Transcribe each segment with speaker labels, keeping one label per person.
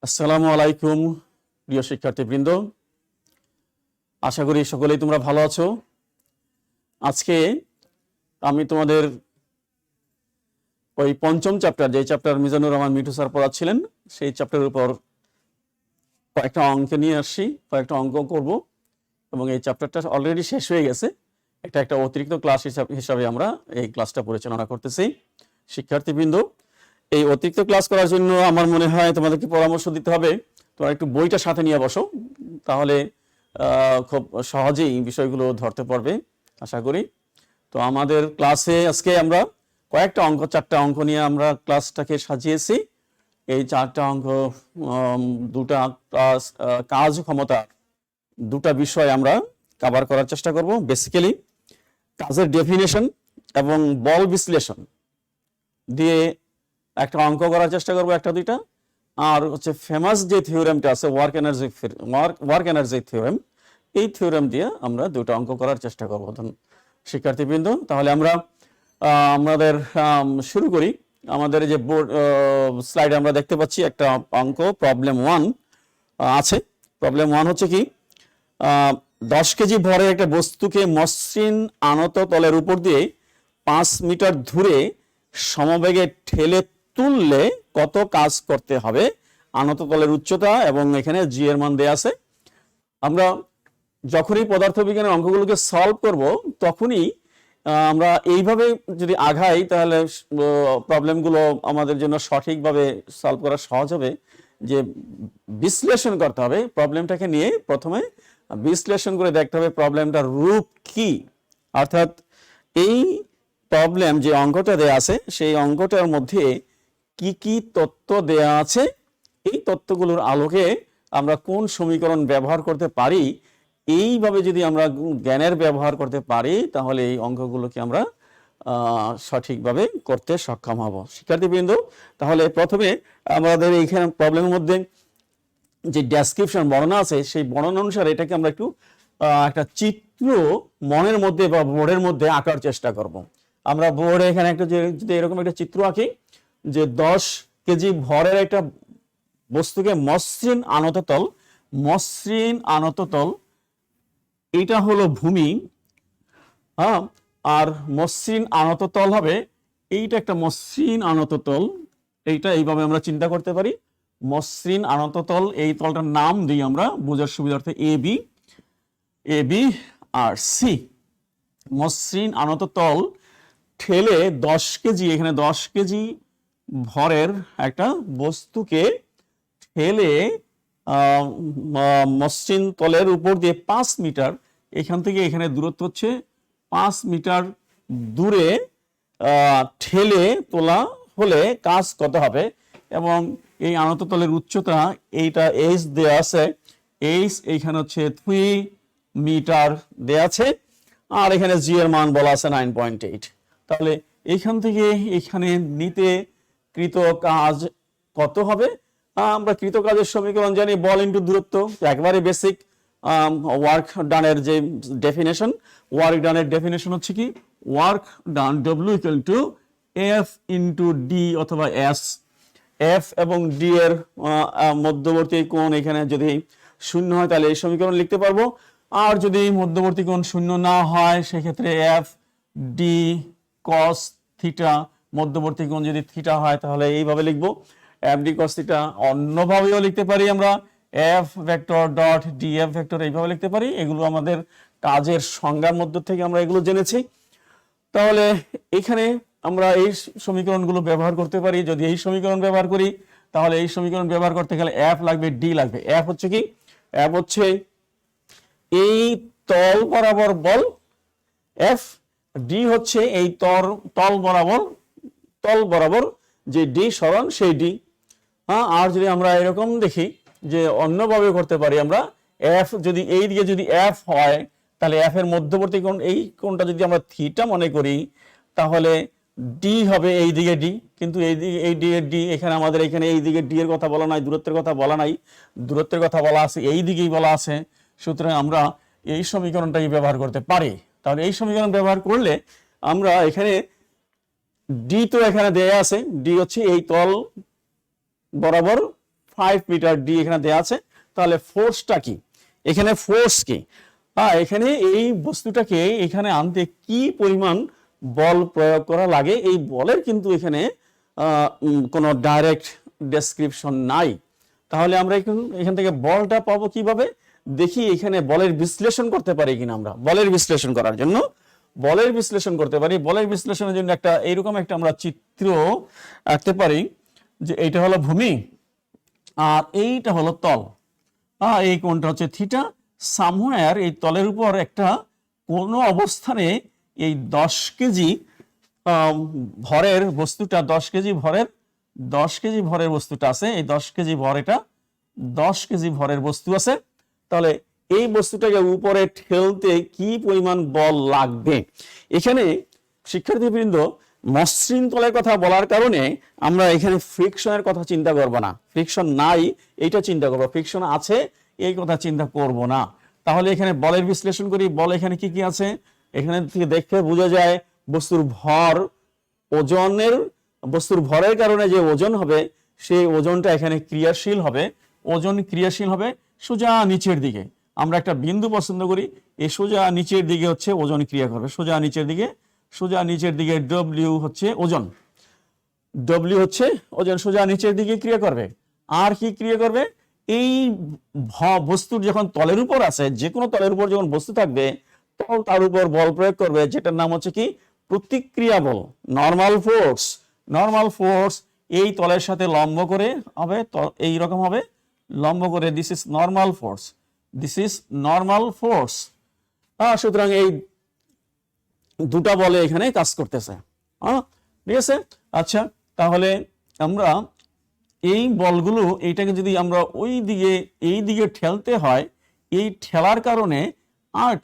Speaker 1: আসসালামু আলাইকুম প্রিয় শিক্ষার্থীবৃন্দ, আশা করি সকলেই তোমরা ভালো আছো। আজকে আমি তোমাদের ওই পঞ্চম চ্যাপ্টার, যে চ্যাপ্টার মিজানুর রহমান মিঠু স্যার পড়াচ্ছিলেন, সেই চ্যাপ্টারের উপর কয়েকটা অঙ্ক নিয়ে আসছি, কয়েকটা অঙ্ক করব এবং এই চ্যাপ্টারটা অলরেডি শেষ হয়ে গেছে। এটা একটা অতিরিক্ত ক্লাস হিসাবে আমরা এই ক্লাসটা পরিচালনা করতেছি। শিক্ষার্থীবৃন্দ, এই অতিরিক্ত ক্লাস করার জন্য আমার মনে হয় তোমাদেরকে পরামর্শ দিতে হবে, তোমরা একটু বইটা সাথে নিয়ে বসো, তাহলে খুব সহজেই বিষয়গুলো ধরতে পারবে আশা করি। তো আমাদের ক্লাসে আজকে আমরা কয়েকটা অঙ্ক, 4টা অঙ্ক নিয়ে আমরা ক্লাসটাকে সাজিয়েছি। এই 4টা অঙ্ক, দুটা ক্লাস কাজ ক্ষমতার দুটা বিষয় আমরা কভার করার চেষ্টা করব। বেসিক্যালি কাজের ডেফিনেশন এবং বল বিশ্লেষণ দিয়ে একটা অঙ্ক করার চেষ্টা করবো, একটা দুইটা। আর হচ্ছে ফেমাস যে থিওরেমটা আছে, ওয়ার্ক এনার্জি থিওরেম, এই থিওরেম দিয়ে আমরা দুটো অঙ্ক করার চেষ্টা করবো শিক্ষার্থীবৃন্দ। তাহলে আমরা আমাদের শুরু করি। আমাদের যে বোর্ড স্লাইডে আমরা দেখতে পাচ্ছি একটা অঙ্ক, প্রবলেম 1 আছে। প্রবলেম 1 হচ্ছে কি, 10 কেজি ভরের একটা বস্তুকে মসৃণ আনত তলের উপর দিয়ে 5 মিটার দূরে সমবেগে ঠেলে তুললে কত কাজ করতে হবে, আনত তলের উচ্চতা এবং এখানে জি এর মান দেয়া আছে। আমরা যখনই পদার্থবিজ্ঞানের অঙ্কগুলোকে সলভ করব তখনই আমরা এইভাবে যদি আগাই, তাহলে প্রবলেমগুলো আমাদের জন্য সঠিকভাবে সলভ করা সহজ হবে। যে বিশ্লেষণ করতে হবে, প্রবলেমটাকে নিয়ে প্রথমে বিশ্লেষণ করে দেখতে হবে প্রবলেমটার রূপ কি। অর্থাৎ এই প্রবলেম যে অঙ্কটা দেয়া আছে, সেই অঙ্কটার মধ্যে কি কি তথ্য দেয়া আছে, এই তথ্যগুলোর আলোকে আমরা কোন সমীকরণ ব্যবহার করতে পারি, এইভাবে যদি আমরা জ্ঞানের ব্যবহার করতে পারি, তাহলে এই অঙ্কগুলোকে আমরা সঠিকভাবে করতে সক্ষম হব। শিক্ষার্থীবৃন্দ, তাহলে প্রথমে আমাদের এইখানে প্রবলেমের মধ্যে যে ডেসক্রিপশন, বর্ণনা আছে, সেই বর্ণনা অনুসারে এটাকে আমরা একটু একটা চিত্র মনের মধ্যে বা বোর্ডের মধ্যে আঁকার চেষ্টা করব। আমরা বোর্ডে এখানে একটা যদি এরকম একটা চিত্র আঁকি, যে 10 কেজি ভরের একটা বস্তুকে মসৃণ আনত তল, এটা হলো ভূমি, হ্যাঁ, আর মসৃণ আনত তল হবে এইটা, একটা মসৃণ আনত তল। এইটা এইভাবে আমরা চিন্তা করতে পারি, মসৃণ আনত তল। এই তলটার নাম দিই আমরা বোঝার সুবিধার্থে এ বি আর সি। মসৃণ আনত তল ঠেলে 10 কেজি, এখানে 10 কেজি ভরের একটা বস্তুকে ঠেলে মসৃণ তলের উপর দিয়ে 5 মিটার, এখান থেকে এখানে দূরত্ব হচ্ছে 5 মিটার দূরে ঠেলে তোলা হলে কাজ কত হবে। এবং এই আনত তলের উচ্চতা, এইটা এইচ দেয়া আছে, এইচ এইখানে হচ্ছে 3 মিটার দেয়া আছে, আর এখানে জি এর মান বলা আছে 9.8। তাহলে এইখান থেকে এখানে নিতে কৃত কাজ কত হবে। আমরা কৃত কাজের সমীকরণ জানি, বল ইন্টু দূরত্ব, একবারে বেসিক। ওয়ার্ক ডানের যে ডেফিনেশন, ওয়ার্ক ডানের ডেফিনেশন হচ্ছে কি, work done W equal to F into D অথবা এস। এফ এবং ডি এর মধ্যবর্তী কোণ এখানে যদি শূন্য হয়, তাহলে এই সমীকরণ লিখতে পারবো। আর যদি মধ্যবর্তী কোণ শূন্য না হয়, সেক্ষেত্রে এফ ডি কস থিটা, মধ্যবর্তী কোণ যদি থিটা হয়, তাহলে এইভাবে লিখবো, এফ ডি কস থিটা। অন্যভাবেও লিখতে পারি আমরা, F vector dot D F vector, এইভাবে লিখতে পারি। এগুলো আমাদের কাজের সংজ্ঞার মধ্য থেকে আমরা এগুলো জেনেছি। তাহলে এখানে আমরা এই সমীকরণগুলো ব্যবহার করতে পারি। যদি এই সমীকরণ ব্যবহার করি, তাহলে এই সমীকরণ ব্যবহার করতে গেলে এফ লাগবে, ডি লাগবে। এফ হচ্ছে কি, এফ হচ্ছে এই তল বরাবর বল এফ, ডি হচ্ছে এই তল বরাবর যে ডি সরণ, সেই ডি। হ্যাঁ, আর যদি আমরা এরকম দেখি যে অন্যভাবে করতে পারি, আমরা এফ যদি এই দিকে যদি এফ হয়, তাহলে এফ এর মধ্যবর্তী কোণ, এই কোণটা যদি আমরা থিটা মনে করি, তাহলে ডি হবে এই দিকে ডি। কিন্তু এই দিকে এই ডি এর ডি, এখানে আমাদের এখানে এই দিকে ডি এর কথা বলা নাই, দূরত্বের কথা বলা নাই, দূরত্বের কথা বলা আছে এই দিকেই বলা আছে। সুতরাং আমরা এই সমীকরণটাই ব্যবহার করতে পারি। তাহলে এই সমীকরণ ব্যবহার করলে আমরা এখানে ডি তো এখানে দেয়া আছে, ডি হচ্ছে এই তল বরাবর মিটার ডি এখানে দেওয়া আছে। তাহলে ফোর্সটা কি, এখানে ফোর্স কি, এখানে এই বস্তুটাকে এখানে আনতে কি পরিমাণ বল প্রয়োগ করা লাগে, এই বলের কিন্তু এখানে কোনো ডাইরেক্ট ডেসক্রিপশন নাই। তাহলে আমরা এখান থেকে বলটা পাবো কিভাবে, দেখি এখানে বলের বিশ্লেষণ করতে পারি কিনা। আমরা বলের বিশ্লেষণ করার জন্য বলের বিশ্লেষণ করতে পারি। বলের বিশ্লেষণের জন্য একটা এইরকম একটা আমরা চিত্র আঁকতে পারি, যে এইটা হলো ভূমি আর এইটা হলো তল। এই কোণটা হচ্ছে থিটা। সামহার এই তলের উপর একটা কোনো অবস্থানে এই 10 কেজি ভরের বস্তুটা, 10 কেজি ভরের বস্তুটা আছে। এই 10 কেজি ভর, এটা 10 কেজি ভরের বস্তু আছে। তাহলে এই বস্তুটাকে উপরে ঠেলতে কি পরিমাণ বল লাগবে। এখানে শিক্ষার্থীবৃন্দ মসৃণ তলের কথা বলার কারণে আমরা এখানে ফ্রিকশনের কথা চিন্তা করব না। ফ্রিকশন নাই এইটা চিন্তা করব, ফ্রিকশন আছে এই কথা চিন্তা করব না। তাহলে এখানে বলের বিশ্লেষণ করি। বল এখানে কি কি আছে, এখানে থেকে দেখে বোঝা যায় বস্তুর ভর, বস্তুর ভরের কারণে যে ওজন হবে সেই ওজনটা এখানে ক্রিয়াশীল হবে। ওজন ক্রিয়াশীল হবে সোজা নিচের দিকে। আমরা একটা বিন্দু পছন্দ করি, এই সোজা নিচের দিকে হচ্ছে ওজন ক্রিয়া করবে, সোজা নিচের দিকে ডব্লিউ হচ্ছে ওজন, সোজা নিচের দিকে ক্রিয়া করবে। আর কি ক্রিয়া করবে, এই বস্তুর যখন তলের উপর আছে, যে কোনো তলের উপর যখন বস্তু থাকবে তল তার উপর বল প্রয়োগ করবে, যেটার নাম হচ্ছে কি প্রতিক্রিয়া বল, নর্মাল ফোর্স। এই তলের সাথে লম্ব করে হবে, এই রকম হবে লম্ব করে, দিস ইজ নর্মাল ফোর্স। সুতরাং এই দুটা বলে এখানে কাজ করতেছে। ঠিক আছে, আচ্ছা তাহলে আমরা এই বলগুলো, এইটাকে যদি আমরা এই দিকে ঠেলতে হয়, এই ঠেলার কারণে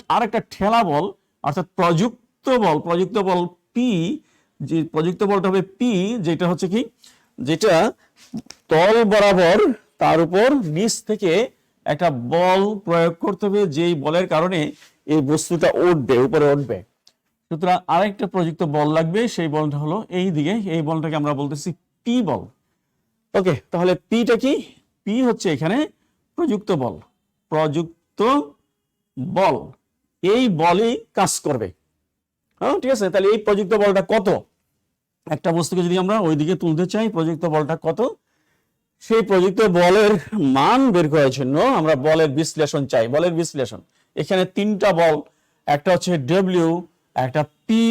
Speaker 1: আর একটা ঠেলা বল, অর্থাৎ প্রযুক্ত বল পি, যে প্রযুক্ত বলটা হবে পি, যেটা হচ্ছে কি, যেটা তল বরাবর তার উপর নিচ থেকে একটা বল প্রয়োগ করতে হবে, যেই বলের কারণে এই বস্তুটা উপরে উঠবে। সুতরাং আরেকটা প্রযুক্ত বল লাগবে, সেই বলটা হলো এই দিকে, এই বলটাকে আমরা বলতেছি পি বল। ওকে, তাহলে পিটা কি, পি হচ্ছে এখানে প্রযুক্ত বল, এই বলই কাজ করবে। ঠিক আছে, তাহলে এই প্রযুক্ত বলটা কত, একটা বস্তুকে যদি আমরা ওইদিকে তুলতে চাই, প্রযুক্ত বলটা কত, সেই প্রযুক্ত বলের মান বের করার জন্য আমরা বলের বিশ্লেষণ চাই। বলের বিশ্লেষণ, এখানে তিনটা বল, একটা হচ্ছে ডব্লিউ, একটা পি,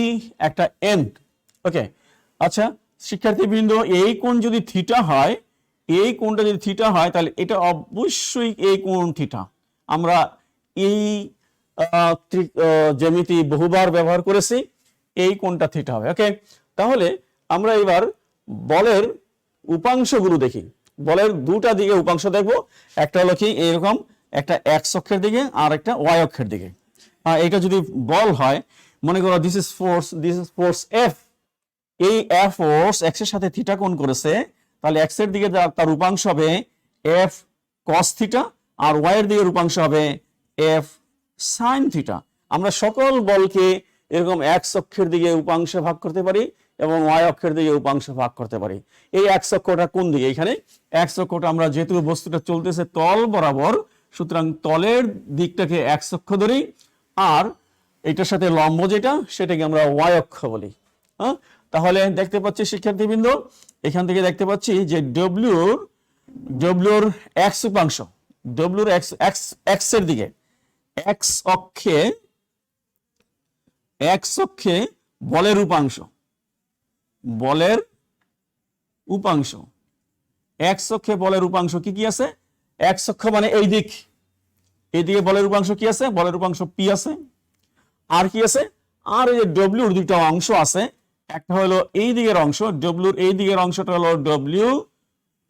Speaker 1: একটা এন। ওকে, আচ্ছা শিক্ষার্থীবৃন্দ, এই কোণ যদি থিটা হয়, এই কোণটা যদি থিটা হয়, তাহলে এটা অবশ্যই এই কোণ থিটা। আমরা এই জ্যামিতি বহুবার ব্যবহার করেছি, এই কোণটা থিটা হবে। ওকে, তাহলে আমরা এবার বলের উপাংশগুলো দেখি। বলের দুটা দিকে উপাংশ দেখব, একটা হলো কি এরকম, একটা এক্স অক্ষের দিকে আর একটা ওয়াই অক্ষের দিকে। এটা যদি বল হয়, মনে করো দিস ইজ ফোর্স এফ, এই এফ ফোর্স এক্স এর সাথে থিটা কোণ করেছে, তাহলে এক্স এর দিকে তার উপাংশ হবে এফ কস থিটা, আর ওয়াই এর দিকে উপাংশ হবে এফ সাইন থিটা। আমরা সকল বলকে এরকম এক্স অক্ষের দিকে উপাংশে ভাগ করতে পারি এবং ওয়াই অক্ষের দিকে উপাংশে ভাগ করতে পারি। এই এক্স অক্ষটা কোন দিকে, এখানে এক্স অক্ষটা, আমরা যেহেতু বস্তুটা চলতেছে তল বরাবর, সুতরাং তলের দিকটাকে এক্স অক্ষ ধরি, আর এটার সাথে লম্ব যেটা, সেটাকে আমরা ওয়াই অক্ষ বলি। তাহলে দেখতে পাচ্ছি শিক্ষার্থীবৃন্দ, এখান থেকে দেখতে পাচ্ছি যে ডব্লিউর এক্স উপাংশ, ডব্লিউর এক্স এর দিকে, এক্স অক্ষে বলের উপাংশ, এক্স অক্ষে বলের উপাংশ কি কি আছে, এক্স অক্ষ মানে এইদিকে বলের উপাংশ কি আছে, বলের উপাংশ পি আছে, আর কি আছে, আর এই যে ডব্লিউর দুইটা অংশ আছে, একটা হলো এই দিকের অংশ, ডব্লিউর এই দিকের অংশটা হলো ডব্লিউ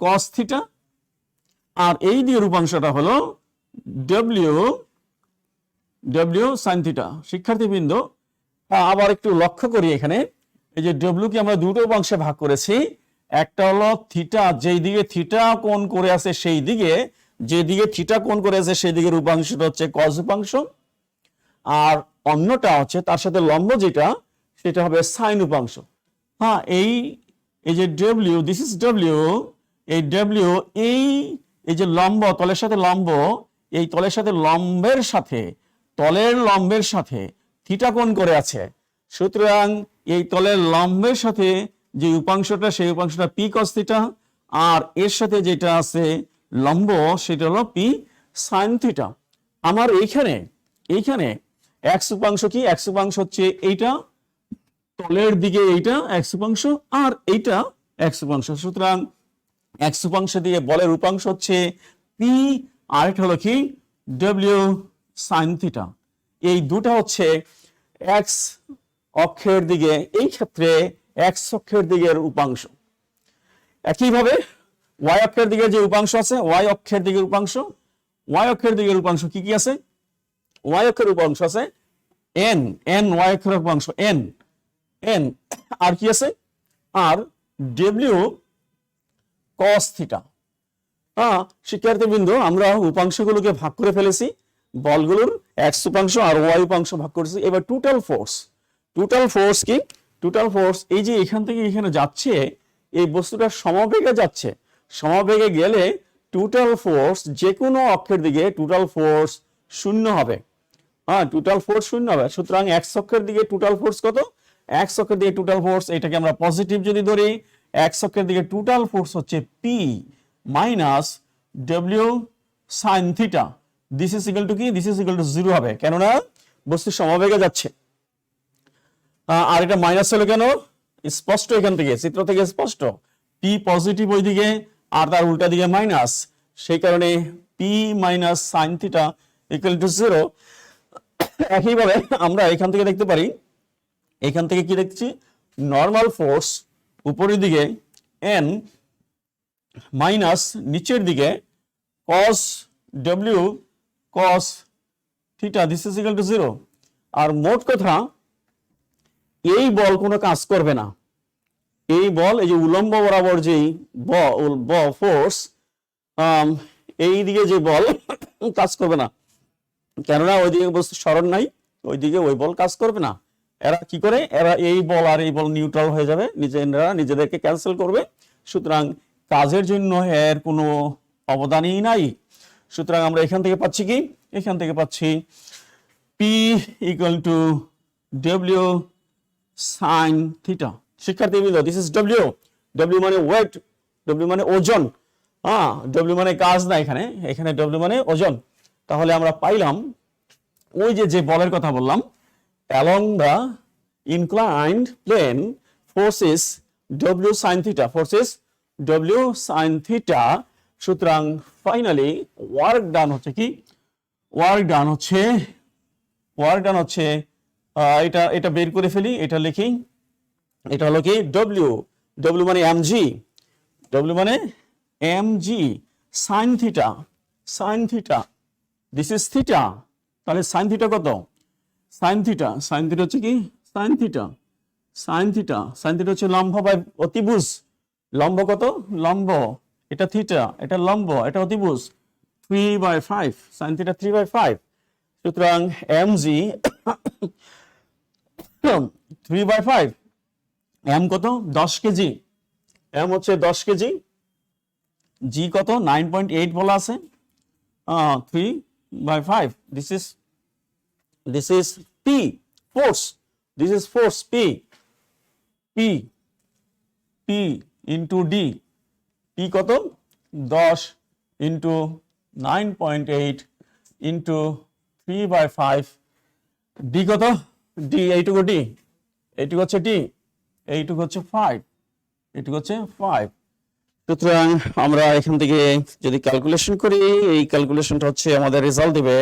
Speaker 1: কস থিটা, আর এই দিকের উপাংশটা হলো ডব্লিউ সাইন থিটা। শিক্ষার্থীবৃন্দ, আবার একটু লক্ষ্য করি, এখানে এই যে ডব্লিউ কে আমরা দুটো অংশে ভাগ করেছি, একটা হলো থিটা, যেই দিকে থিটা কোণ করে আছে সেই দিকে, যেদিকে থিটা কোণ করে আছে সেই দিকের উপাংশটা হচ্ছে কস উপাংশ, আর অন্যটা হচ্ছে তার সাথে লম্ব যেটা, সেটা হবে সাইন উপাংশ। এই যে ডব্লিউ, দিস ইজ ডব্লিউ, এই ডব্লিউ এই যে লম্ব, তলের সাথে লম্ব, এই তলের সাথে লম্বের সাথে, তলের লম্বের সাথে থিটা কোণ করে আছে। সুতরাং এই তলের লম্বের সাথে যে উপাংশটা, সেই উপাংশটা পি কস থিটা, আর এর সাথে যেটা আছে লম্ব সেটা হলো পি সাইন থিটা। আমার এইখানে এক্স উপাংশ কি? এক্স উপাংশ হচ্ছে এইটা, তলের দিকে এইটা এক্স উপাংশ, আর এইটা এক্স উপাংশ। সুতরাং এক্স উপাংশ দিয়ে বলের উপাংশ হচ্ছে পি, আর এটা হলো কি ডব্লিউ সাইন থিটা। এই দুটা হচ্ছে এক্স অক্ষের দিকে, এই ক্ষেত্রে এক্স অক্ষের দিকের উপাংশ। একইভাবে ওয়াই অক্ষের দিকে যে উপাংশ আছে, ওয়াই অক্ষের দিকের উপাংশ, ওয়াই অক্ষের দিকের উপাংশ কি কি আছে? ওয়াই অক্ষের উপাংশ আছে এন, ওয়াই অক্ষের উপাংশ এন, আর কি আছে? আর ডব্লিউ কস থিটা। শিক্ষার্থীবৃন্দ, আমরা উপাংশগুলোকে ভাগ করে ফেলেছি, বলগুলোর এক্স উপাংশ আর ওয়াই উপাংশ ভাগ করেছি। এবার টোটাল ফোর্স কি? টোটাল ফোর্স এই যে এখান থেকে এখানে যাচ্ছে, এই বস্তুটা সমবেগে যাচ্ছে, সমবেগে গেলে টোটাল ফোর্স যে কোনো অক্ষের দিকে টোটাল ফোর্স শূন্য হবে। টোটাল ফোর্স শূন্য হবে। সুতরাং এক্স অক্ষের দিকে টোটাল ফোর্স কত? এক্স অক্ষের দিকে টোটাল ফোর্স, এটাকে আমরা পজিটিভ যদি ধরি, এক্স অক্ষের দিকে টোটাল ফোর্স হচ্ছে P minus W sine theta. This is equal two কি? দিস ইজ ইকুয়াল টু 0 হবে, কেননা বস্তু সমবেগে যাচ্ছে। আর এটা মাইনাস হলো কেন? স্পষ্ট, এখান থেকে চিত্র থেকে স্পষ্ট, পি পজিটিভ ওইদিকে আর তার উল্টা দিকে মাইনাস, সেই কারণে P minus sine theta equal two 0। একইভাবে আমরা এখান থেকে দেখতে পারি, এখান থেকে কি দেখছি? নর্মাল ফোর্স উপরের দিকে এন মাইনাস নিচের দিকে cos w cos theta, this is equal two 0। আর মোট কথা, এই বল কোনো কাজ করবে না, এই বল, এই যে উলম্ব বরাবর যেই ফোর্স, এই দিকে যে বল কাজ করবে না, কেননা ওইদিকে বস্তু সরণ নাই, ওইদিকে ওই বল কাজ করবে না। এরা কি করে? এরা এই বল আর এই বল নিউট্রাল হয়ে যাবে, নিজেদেরকে ক্যান্সেল করবে। সুতরাং কাজের জন্য এর কোনো অবদানই নাই। সুতরাং আমরা এখান থেকে পাচ্ছি কি? এখান থেকে পাচ্ছি P equal two W sign theta. শিক্ষার্থীবৃন্দ, দিস ইজ ডব্লিউ, ডব্লিউ মানে ওয়েট, ডব্লিউ মানে ওজন, ডব্লিউ মানে কাজ না, এখানে ডব্লিউ মানে ওজন। তাহলে আমরা পাইলাম ওই যে বলের কথা বললাম, along the inclined plane forces w sin theta, forces w sin theta। সুতরাং ফাইনালি ওয়ার্ক ডান হচ্ছে কি? ওয়ার্ক ডান হচ্ছে এটা বের করে ফেলি, এটা লিখি, এটা হলো কি w, w মানে mg, w মানে mg sin theta, this is theta. তাহলে sin theta কত? sin theta হচ্ছে কি? sin theta হচ্ছে লম্ব বাই অতিভুজ। লম্ব কত? লম্ব, এটা থিটা, এটা লম্ব, এটা অতিভুজ, 3/5, sin theta 3/5। সুতরাং mg 3/5, m কত? 10 কেজি, m হচ্ছে 10 কেজি, g কত? 9.8 বলা আছে, 3/5, this is P, force, this is force P into D, P কত? 10 into 9.8 into 3/5, D কত? D, এইটুকু D, এইটুকু হচ্ছে D, এইটুকু হচ্ছে 5, এইটুকু হচ্ছে 5। সুতরাং আমরা এখান থেকে যদি ক্যালকুলেশন করি, এই ক্যালকুলেশনটা হচ্ছে আমাদের রেজাল্ট দেবে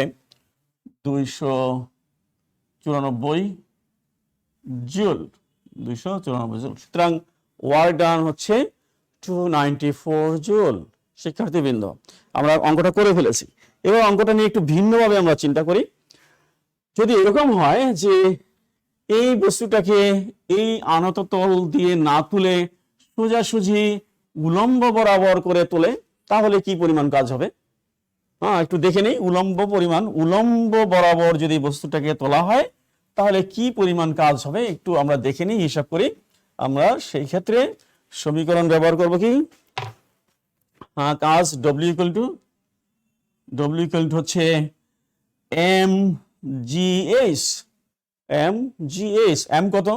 Speaker 1: 294 জুল, 294 জুল। সুতরাং ওয়ার্ক ডান হচ্ছে 294 জুল। শিক্ষার্থীবৃন্দ, আমরা অঙ্কটা করে ফেলেছি। এবার অঙ্কটা নিয়ে একটু ভিন্নভাবে আমরা চিন্তা করি। যদি এরকম হয় যে এই বস্তুটাকে এই আনত তল দিয়ে না তুলে সোজাসুজি উলম্ব বরাবর করে তোলে, তাহলে কি পরিমাণ কাজ হবে? একটু দেখে নেই, উলম্ব বরাবর যদি বস্তুটাকে তোলা হয় তাহলে কি পরিমাণ কাজ হবে একটু আমরা দেখে নিই, হিসাব করি। আমরা সেই ক্ষেত্রে সমীকরণ ব্যবহার করব কি? হ্যাঁ, কাজ ডব্লিউ ইকুয়াল টু হচ্ছে এম জিএইচ। এম কত?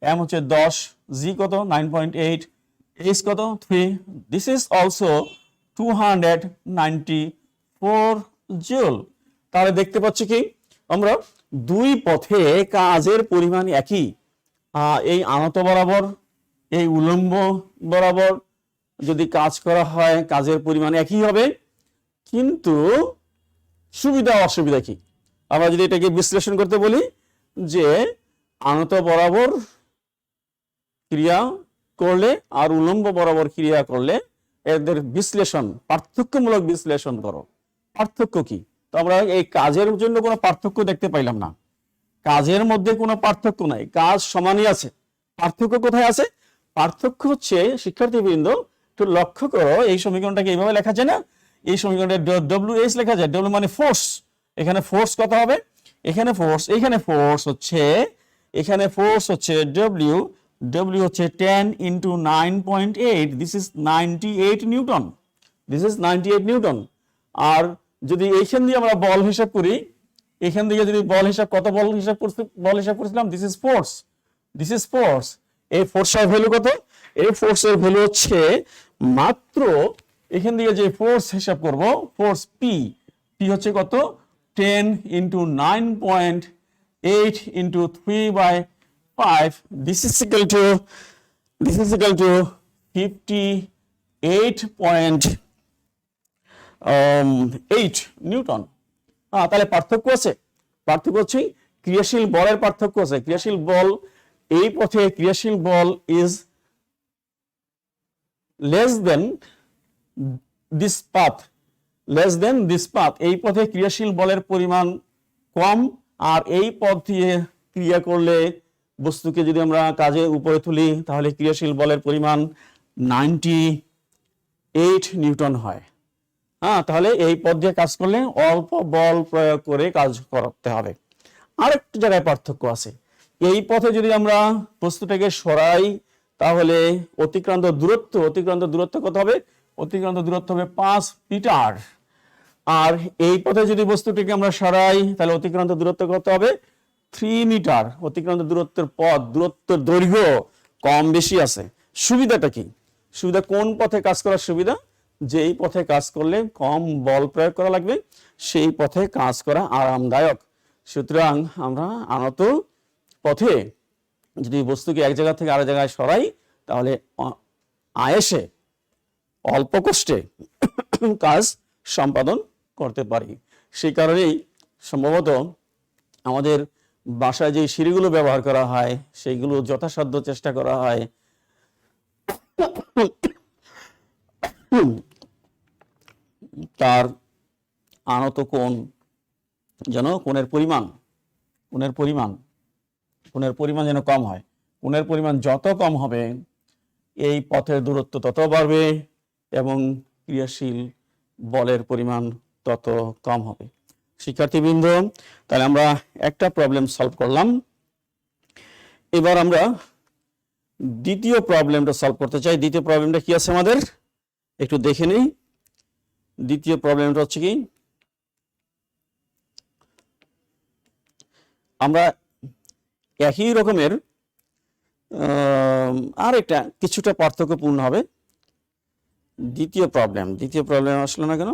Speaker 1: এম হচ্ছে 10, জি কত 9.8, এইচ কত 3। This is also 294 joule. তাহলে দেখতে পাচ্ছি কি আমরা দুই পথে কাজের পরিমাণ একই। এই আনত বরাবর এই উলম্ব বরাবর যদি কাজ করা হয় কাজের পরিমাণ একই হবে, কিন্তু সুবিধা অসুবিধা কি? আমরা যদি এটাকে বিশ্লেষণ করতে বলি যে আনত বরাবর ক্রিয়া করলে আর উলম্ব বরাবর ক্রিয়া করলে এদের বিশ্লেষণ, পার্থক্যমূলক বিশ্লেষণ করো। পার্থক্য কি? তো আমরা এই কাজের জন্য কোনো পার্থক্য দেখতে পাইলাম না। কাজের মধ্যে কোনো পার্থক্য নাই, কাজ সমানই আছে। পার্থক্য কোথায় আছে? পার্থক্য হচ্ছে শিক্ষার্থীবৃন্দ একটু লক্ষ্য করো, এই সমীকরণটাকে এইভাবে লেখা যায় না? এই সমীকরণটা ডব্লিউএইচ লেখা যায়। ডব্লিউ মানে ফোর্স। এখানে ফোর্স কত হবে? এখানে ফোর্স হচ্ছে ডব্লিউ হচ্ছে 10 ইন্টু 9.8, দিস ইজ 98 নিউটন। আর যদি এইখান দিয়ে আমরা বল হিসাব করি, এখান থেকে যদি কত বল হিসাব করছিলাম, দিস ইজ ফোর্স। এই ফোর্সের ভ্যালু কত? এই ফোর্সের ভ্যালু হচ্ছে মাত্র এখান থেকে যে ফোর্স হিসাব করব, ফোর্স পি হচ্ছে কত? 10 into 9.8 into 3/5, this is equal two 58.8 Newton. তাহলে পার্থক্য আছে। পার্থক্য হচ্ছে ক্রিয়াশীল বলের পার্থক্য আছে। ক্রিয়াশীল বল এই পথে ক্রিয়াশীল বল is less than this path. এই পথে ক্রিয়াশীল বলের পরিমাণ কম, আর এই পথ দিয়ে ক্রিয়া করলে বস্তুকে যদি আমরা কাজের উপরে তুলি তাহলে ক্রিয়াশীল বলের পরিমাণ 98 নিউটন হয়। তাহলে এই পথ দিয়ে কাজ করলে অল্প বল প্রয়োগ করে কাজ করতে হবে। আরেকটা জায়গায় পার্থক্য আছে। এই পথে যদি আমরা বস্তুটাকে সরাই তাহলে অতিক্রান্ত দূরত্ব কত হবে? অতিক্রান্ত দূরত্ব হবে 5 মিটার। আর এই পথে যদি বস্তুটিকে আমরা সরাই তাহলে অতিক্রান্ত দূরত্ব কত হবে? 3 মিটার। অতিক্রান্ত দূরত্বের দৈর্ঘ্য কম বেশি আছে। সুবিধাটা কি? সুবিধা কোন পথে কাজ করার সুবিধা? যেই পথে কাজ করলে কম বল প্রয়োগ করা লাগবে সেই পথে কাজ করা আরামদায়ক। সুতরাং আমরা আনত পথে যদি বস্তুকে এক জায়গা থেকে আরেক জায়গায় সরাই তাহলে আয়েসে অল্প কষ্টে কাজ সম্পাদন করতে পারি। সেই কারণেই সম্ভবত আমাদের বাসায় যে সিঁড়িগুলো ব্যবহার করা হয় সেইগুলো যথাসাধ্য চেষ্টা করা হয় তার আনত কোণ যেন কোণের পরিমাণ যেন কম হয়। কোণের পরিমাণ যত কম হবে এই পথের দূরত্ব তত বাড়বে এবং ক্রিয়াশীল বলের পরিমাণ তত কম হবে। শিক্ষার্থীবৃন্দ, তাহলে আমরা একটা প্রবলেম সলভ করলাম। এবার আমরা দ্বিতীয় প্রবলেমটা সলভ করতে চাই। দ্বিতীয় প্রবলেমটা কি আছে আমাদের একটু দেখে নিই। দ্বিতীয় প্রবলেমটা হচ্ছে কি, আমরা একই রকমের আর একটা কিছুটা পার্থক্যপূর্ণ হবে। দ্বিতীয় প্রবলেম আসলো না কেন?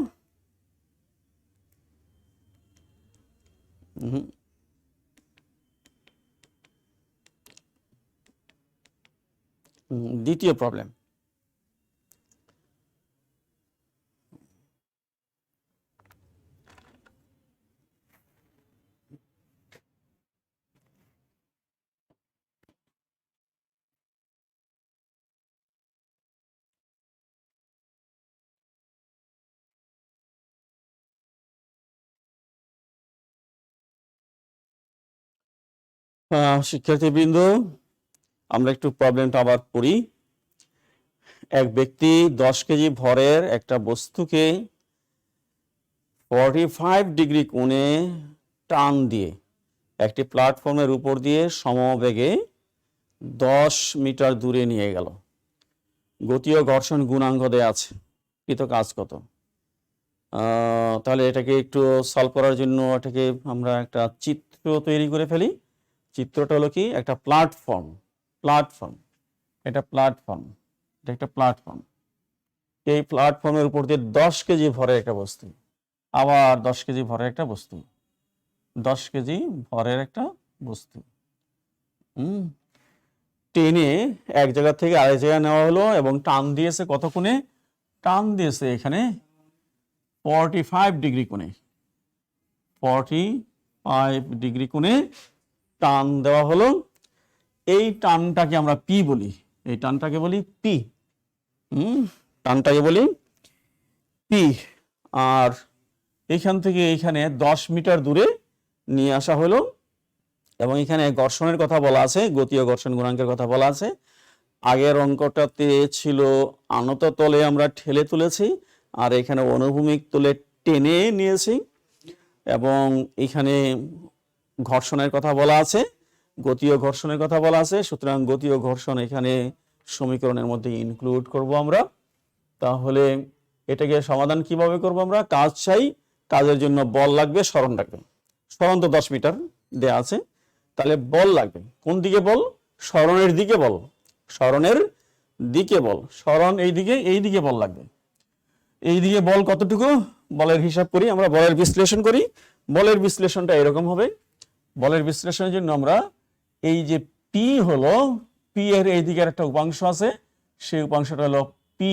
Speaker 1: দ্বিতীয় প্রবলেম শিক্ষার্থীবৃন্দ, আমরা একটু প্রবলেমটা আবার পড়ি। এক ব্যক্তি 10 কেজি ভরের একটা বস্তুকে 45 ডিগ্রি কোণে টান দিয়ে একটি প্ল্যাটফর্মের উপর দিয়ে সমবেগে 10 মিটার দূরে নিয়ে গেল। গতি ও ঘর্ষণ গুণাঙ্ক দেয়া আছে। কৃত কাজ কত? তাহলে এটাকে একটু সলভ করার জন্য এটাকে আমরা একটা চিত্র তৈরি করে ফেলি। চিত্রটা হলো কি, একটা প্ল্যাটফর্ম। এটা একটা প্ল্যাটফর্ম। এই প্ল্যাটফর্মের উপর দিয়ে 10 কেজি ভরের একটা বস্তু, আবার 10 কেজি ভরের একটা বস্তু, 10 কেজি ভরের একটা বস্তু টেনে এক জায়গা থেকে আরেক জায়গায় নেওয়া হলো এবং টান দিয়েছে কত কোণে? টান দিয়েছে এখানে 45 ডিগ্রি কোণে। 45 ডিগ্রি কোণে টান দেওয়া হলো। এই টানটাকে আমরা পি বলি, এই টানটাকে বলি পি। টানটাকে বলি পি। আর এইখান থেকে এইখানে 10 মিটার দূরে নিয়ে আসা হলো এবং এখানে ঘর্ষণের কথা বলা আছে, গতীয় ঘর্ষণ গুণাঙ্কের কথা বলা আছে। আগের অঙ্কটাতে ছিল আনত তলে আমরা ঠেলে তুলেছি, আর এখানে অনুভূমিক তলে টেনে নিয়েছি এবং এখানে ঘর্ষণের কথা বলা আছে, গতীয় ঘর্ষণের কথা বলা আছে। সুতরাং গতীয় ঘর্ষণ এখানে সমীকরণের মধ্যে ইনক্লুড করব আমরা। তাহলে এটাকে সমাধান কিভাবে করব আমরা? কাজ চাই, কাজের জন্য বল লাগবে, সরণ লাগবে। সরণ তো 10 মিটার দেয়া আছে, তাহলে বল লাগবে। কোন দিকে বল? সরণের দিকে বল। সরণের দিকে বল। সরণ এই দিকে বল লাগবে। এই দিকে বল কতটুকু? বলের হিসাব করি আমরা, বলের বিশ্লেষণ করি। বলের বিশ্লেষণটা এরকম হবে। বলের বিশ্লেষণের জন্য আমরা এই যে পি হলো, পি এর এই দিকের একটা উপাংশ আছে, সেই উপাংশটা হলো পি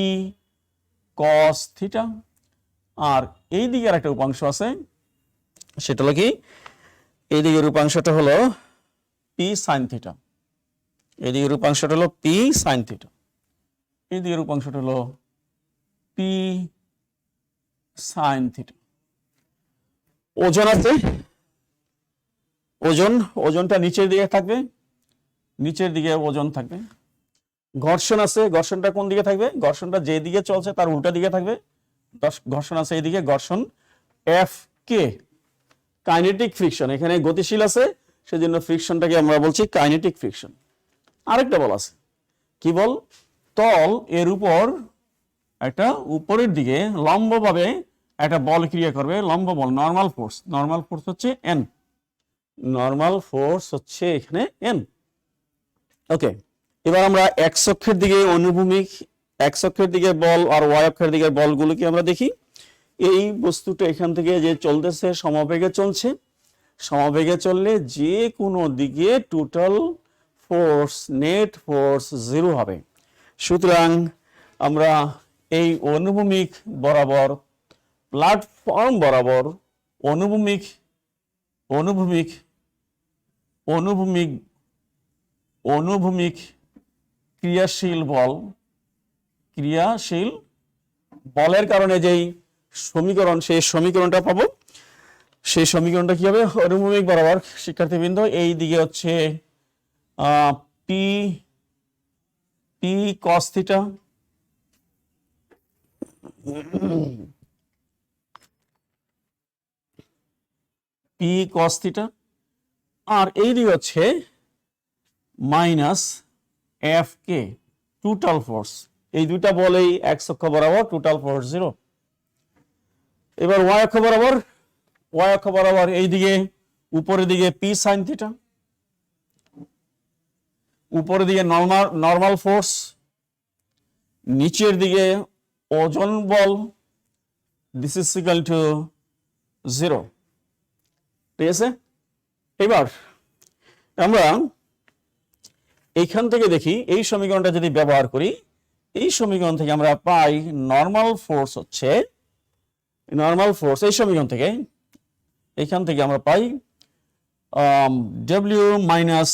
Speaker 1: কস থিটা, আর এই দিকের একটা উপাংশ আছে, সেটা হলো কি, এই দিকের উপাংশটা হলো পি সাইন থিটা। এই দিকের উপাংশটা হলো পি সাইন থিটা, এই দিকের উপাংশটা হলো পি সাইন থিটা। ওজন আছে, ওজনটা নিচের দিকে থাকবে, নিচের দিকে ওজন থাকবে। ঘর্ষণ আছে, ঘর্ষণটা কোন দিকে থাকবে? ঘর্ষণটা যে দিকে চলছে তার উল্টা দিকে থাকবে। ঘর্ষণ আছে এইদিকে, ঘর্ষণ এফ কে। কাইনেটিক ফ্রিকশন, এখানে গতিশীল আছে, সেজন্য ফ্রিকশনটাকে আমরা বলছি কাইনেটিক ফ্রিকশন। আরেকটা বল আছে, কি বল? তল এর উপর একটা উপরের দিকে লম্বভাবে একটা বল ক্রিয়া করবে, লম্ব বল, নর্মাল ফোর্স। নর্মাল ফোর্স হচ্ছে এন, নর্মাল ফোর্স হচ্ছে এখানে এন। ওকে, এবার আমরা এক্স অক্ষের দিকে অনুভূমিক, এক্স অক্ষের দিকে বল আর ওয়াই অক্ষের দিকে বলগুলোকে আমরা দেখি। এই বস্তুটা এখান থেকে যে চলতেছে সমবেগে চলছে, সমবেগে চললে যে কোনো দিকে টোটাল ফোর্স, নেট ফোর্স 0 হবে। সুতরাং আমরা এই অনুভূমিক বরাবর, প্ল্যাটফর্ম বরাবর অনুভূমিক অনুভূমিক অনুভূমিক অনুভূমিক ক্রিয়াশীল বল, ক্রিয়াশীল বলের কারণে যেই সমীকরণ, সেই সমীকরণটা পাবো। সেই সমীকরণটা কি হবে? অনুভূমিক বরাবর শিক্ষার্থীবৃন্দ এই দিকে হচ্ছে P P cos theta, P cos theta, আর এই দিকে হচ্ছে minus F K, total force. এই দুইটা বলেই এক্স অক্ষ বরাবর টোটাল ফোর্স 0। এবার ওয়াই অক্ষ বরাবর, ওয়াই অক্ষ বরাবর এই দিকে উপরের দিকে পি সাইন থিটা, উপরের দিকে নর্মাল ফোর্স, নিচের দিকে ওজন বল, দিস ইজ ইকুয়াল টু 0। ঠিক আছে? এবার আমরা এইখান থেকে দেখি, এই সমীকরণটা যদি ব্যবহার করি, এই সমীকরণ থেকে আমরা পাই নর্মাল ফোর্স হচ্ছে, নর্মাল ফোর্স এই সমীকরণ থেকে, এইখান থেকে আমরা পাই W minus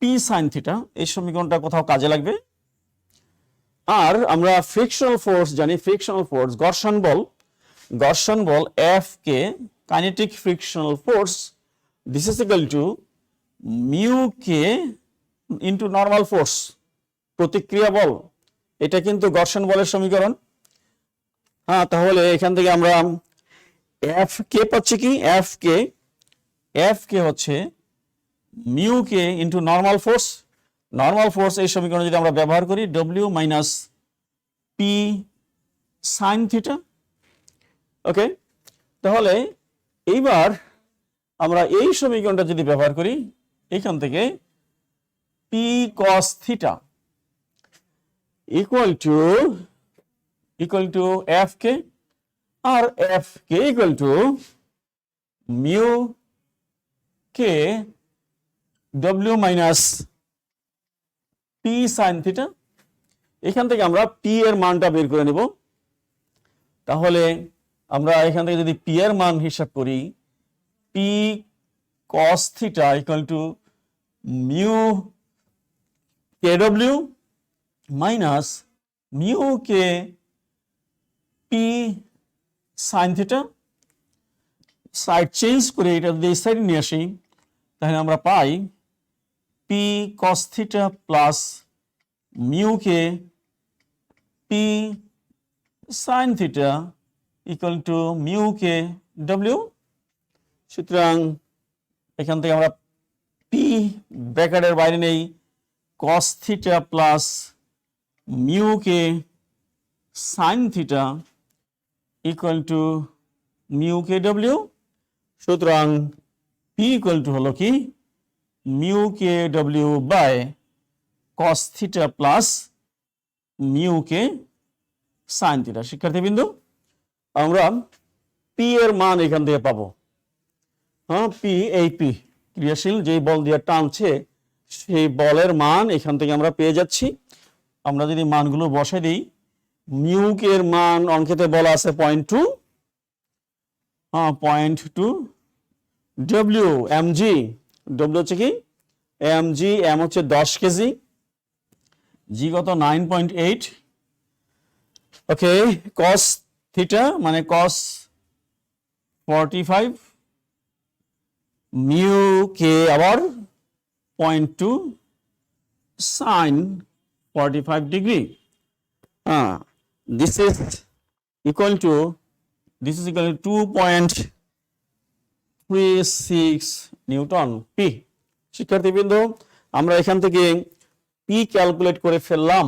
Speaker 1: P sine theta. এই সমীকরণটা কোথাও কাজে লাগবে। আর আমরা ফ্রিকশনাল ফোর্স জানি, ফ্রিকশনাল ফোর্স ঘর্ষণ বল F K, kinetic frictional force, this is equal to mu K into normal force, প্রতিক্রিয়া বল। এটা কিন্তু ঘর্ষণ বলের সমীকরণ। হ্যাঁ, তাহলে এখান থেকে আমরা এফ কে পাচ্ছি কি? এফ কে হচ্ছে mu K into normal force. Normal force এই সমীকরণ যদি আমরা ব্যবহার করি, W minus P sine theta. Okay, তাহলে এইবার আমরা এই সমীকরণটা যদি ব্যবহার করি, এখান থেকে P cos theta equal to F K, আর F K equal to mu K W minus P sine theta. এখান থেকে আমরা পি এর মানটা বের করে নেব। তাহলে আমরা এখান থেকে যদি পি এর মান হিসাব করি, P cos theta equal to mu K W minus mu K P sine theta. Side change করে এটা যদি এই সাইডে নিয়ে আসি, তাহলে আমরা পাই P cos theta plus mu K P sine theta equal to mu K W. সুতরাং এখান থেকে আমরা পি ব্র্যাকেটের বাইরে নেই, cos theta plus mu K sine theta equal to mu K W. সুতরাং পি ইকুয়াল টু হলো কি mu K W by cos theta plus mu K sine theta. শিক্ষার্থীবৃন্দ, আমরা পি এর মান এখান থেকে পাবো। হ্যাঁ, পি, এই পি ক্রিয়াশীল যেই বল দিয়ে টানছে সেই বলের মান এখান থেকে আমরা পেয়ে যাচ্ছি। আমরা যদি মানগুলো বসাই দিই, মিউ কে এর মান অঙ্কেতে বলা আছে 0.2, 0.2, ডব্লিউ এমজি, ডব্লিউ হচ্ছে কি এমজি, এম হচ্ছে 10 কেজি, জি কত 9.8। ওকে, কস থিটা মানে কস 45, মিউ কে আবার 0.2, sine 45 degree. this is equal to 2.36 newton P. শিক্ষার্থীবৃন্দ, আমরা এখান থেকে পি ক্যালকুলেট করে ফেললাম।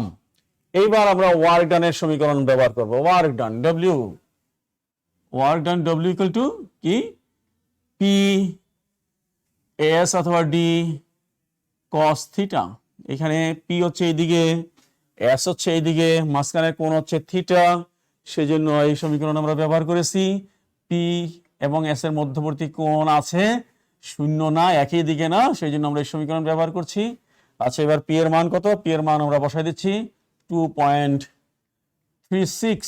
Speaker 1: এইবার আমরা ওয়ার্ক ডানের সমীকরণ ব্যবহার করব। Work done W equal two কি পি এস অথবা ডি কস থিটা। এখানে পি হচ্ছে এইদিকে, এস হচ্ছে এইদিকে, মাঝখানে কোণ হচ্ছে থিটা, সেজন্য এই সমীকরণ আমরা ব্যবহার করেছি। পি এবং এস এর মধ্যবর্তী কোণ আছে 0 না, একই দিকে না, সেই জন্য আমরা এই সমীকরণ ব্যবহার করছি। আচ্ছা, এবার পি এর মান কত? পি এর মান আমরা বসাই দিচ্ছি 2.36,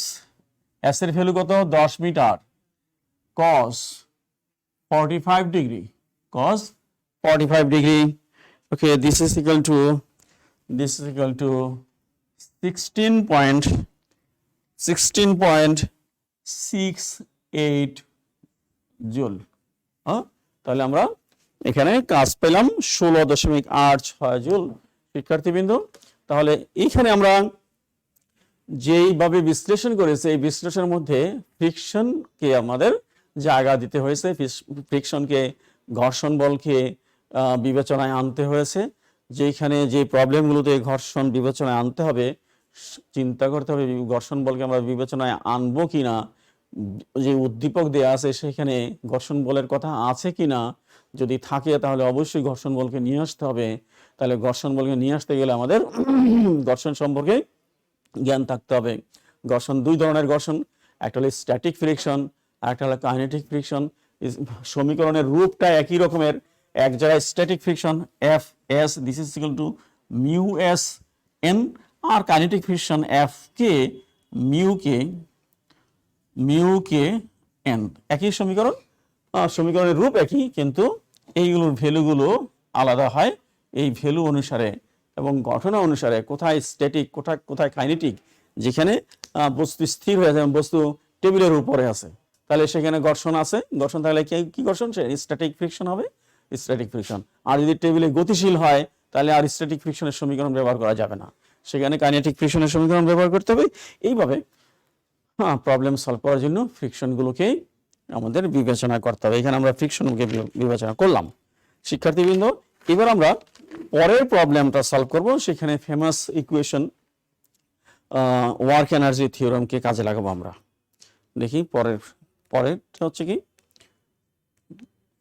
Speaker 1: এস এর ভ্যালু কত 10 metre, cos 45 degree, cos 45 degree. Okay, this is equal to 16.68 joule. তাহলে আমরা এখানে কাজ পেলাম 16.86 জুল। শিক্ষার্থীবৃন্দ, তাহলে এইখানে আমরা যেইভাবে বিশ্লেষণ করেছি, এই বিশ্লেষণের মধ্যে ফ্রিকশনকে আমাদের জায়গা দিতে হয়েছে, ফ্রিকশনকে, ঘর্ষণ বলকে বিবেচনায় আনতে হয়েছে। যেখানে যে প্রবলেমগুলোতে ঘর্ষণ বিবেচনায় আনতে হবে, চিন্তা করতে হবে ঘর্ষণ বলকে আমরা বিবেচনায় আনবো কিনা, যে উদ্দীপক দেয়া আছে সেখানে ঘর্ষণ বলের কথা আছে কিনা, যদি থাকে তাহলে অবশ্যই ঘর্ষণ বলকে নিয়ে আসতে হবে। তাহলে ঘর্ষণ বলকে নিয়ে আসতে গেলে আমাদের ঘর্ষণ সম্পর্কে জ্ঞান থাকতে হবে। ঘর্ষণ দুই ধরনের ঘর্ষণ, একটা হলো স্ট্যাটিক ফ্রিকশন, একটা হলো কাইনেটিক ফ্রিকশন। সমীকরণের রূপটা একই রকমের। এক জায়গায় static friction F S, this is equal to mu S N, আর kinetic friction F K mu K N. একই সমীকরণ, সমীকরণের রূপ একই, কিন্তু এইগুলোর ভ্যালুগুলো আলাদা হয়। এই ভ্যালু অনুসারে এবং ঘটনা অনুসারে কোথায় স্ট্যাটিক, কোথায় কাইনেটিক, যেখানে বস্তু স্থির হয়ে যায়, বস্তু টেবিলের উপরে আছে, তাহলে সেখানে ঘর্ষণ আছে। ঘর্ষণ তাহলে কি ঘর্ষণ? সে স্ট্যাটিক ফ্রিকশন হবে, স্ট্যাটিক ফ্রিকশন। আর যদি টেবিলে গতিশীল হয় তাহলে আর স্ট্যাটিক ফ্রিকশনের সমীকরণ ব্যবহার করা যাবে না, সেখানে কাইনেটিক ফ্রিকশনের সমীকরণ ব্যবহার করতে হবে। এইভাবে প্রবলেম সলভ করার জন্য ফ্রিকশনগুলোকে আমাদের বিবেচনা করতে হবে। এখানে আমরা ফ্রিকশনকে বিবেচনা করলাম। শিক্ষার্থীবৃন্দ, এবার আমরা পরের প্রবলেমটা সলভ করব। সেখানে ফেমাস ইকুয়েশন ওয়ার্ক এনার্জি থিওরামকে কাজে লাগাবো আমরা। দেখি পরেরটা হচ্ছে কি,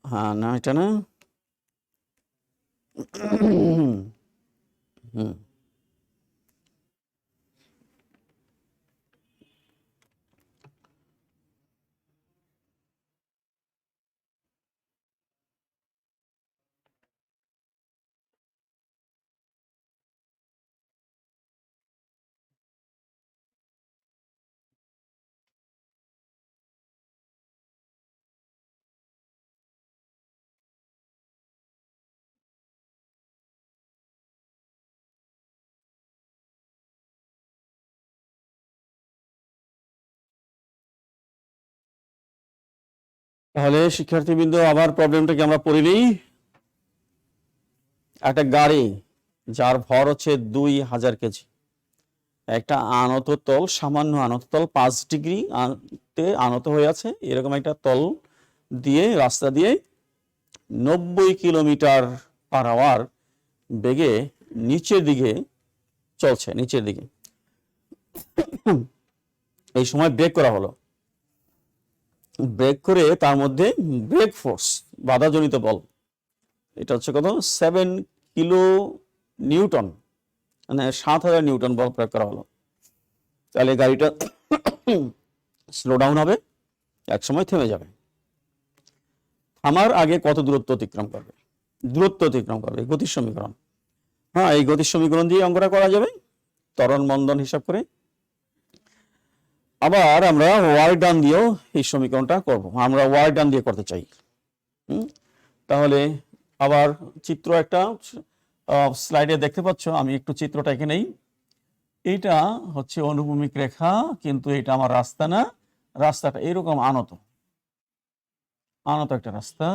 Speaker 1: হ্যাঁ না এটা না, হুম তাহলে শিক্ষার্থীবৃন্দ আবার প্রবলেমটাকে আমরা পড়ে নিই। একটা গাড়ি যার ভর হচ্ছে 2000 কেজি, একটা আনত তল, সামান্য আনত তল 5 ডিগ্রি আনত হয়ে আছে, এরকম একটা তল দিয়ে রাস্তা দিয়ে 90 কিলোমিটার পার আওয়ার বেগে নিচের দিকে চলছে, নিচের দিকে। এই সময় ব্রেক করা হলো, ব্রেক করে তার মধ্যে ব্রেক ফোর্স, বাধাজনিত বল, এটা হচ্ছে কত, 7 কিলো নিউটন, মানে 7000 নিউটন বল প্রয়োগ করা হলো। তাহলে গাড়িটা স্লো ডাউন হবে, এক সময় থেমে যাবে। থামার আগে কত দূরত্ব অতিক্রম করবে? দূরত্ব অতিক্রম করবে, গতির সমীকরণ। হ্যাঁ, এই গতির সমীকরণ দিয়ে অঙ্কটা করা যাবে, ত্বরণ মন্দন হিসাব করে। আবার আমরা ওয়ার্ক ডান দিয়েও এই সমীকরণটা করব, আমরা ওয়ার্ক ডান দিয়ে করতে চাই। তাহলে আবার চিত্র একটা স্লাইডে দেখতে পাচ্ছ, আমি একটু চিত্রটা এঁকে নেই। এইটা হচ্ছে অনুভূমিক রেখা, কিন্তু এটা আমার রাস্তা না, রাস্তাটা এরকম আনত একটা রাস্তা।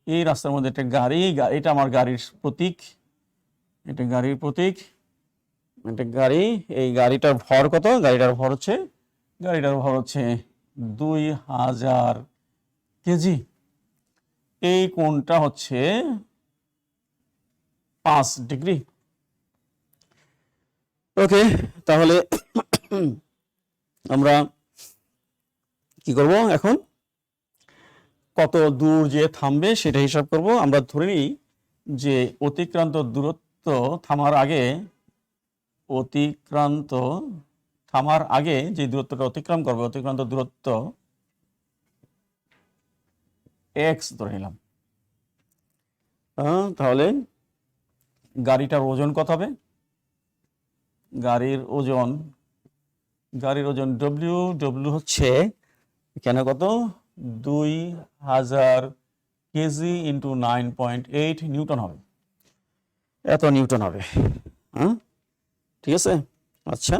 Speaker 1: এই রাস্তার মধ্যে একটা গাড়ি, এটা আমার গাড়ির প্রতীক, এটা গাড়ির প্রতীক, এটা গাড়ি। এই গাড়িটার ভর কত? গাড়িটার ভর হচ্ছে 2000 কেজি। এই কোণটা হচ্ছে 5 ডিগ্রি। ওকে, তাহলে আমরা কি করব এখন? কত দূর যে থামবে সেটা হিসাব করব। আমরা ধরে নিই যে অতিক্রান্ত দূরত্ব থামার আগে, যে দূরত্বটা অতিক্রম করবে, অতিক্রান্ত দূরত্ব x ধরে নিলাম। তাহলে গাড়িটার ওজন কত হবে? গাড়ির ওজন W হচ্ছে এখানে কত, 2000 কেজি ইন্টু 9.8 নিউটন হবে, এত নিউটন হবে। হ্যাঁ, ঠিক আছে। আচ্ছা,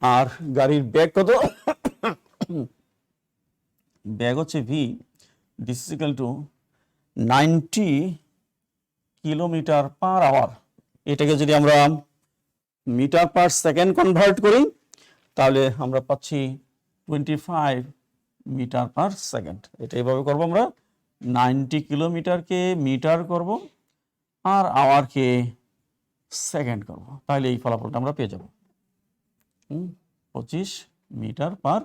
Speaker 1: আর গাড়ির ব্যাগ কত? ব্যাগ হচ্ছে v, this is equal to 90 kilometre per hour. এটাকে যদি আমরা মিটার পার সেকেন্ড কনভার্ট করি তাহলে আমরা পাচ্ছি 25 মিটার পার সেকেন্ড। এটা এইভাবে করবো আমরা, 90 কিলোমিটারকে মিটার করব আর আওয়ারকে সেকেন্ড করব, তাহলে এই ফলাফলটা আমরা পেয়ে যাব। 25 মিটার পার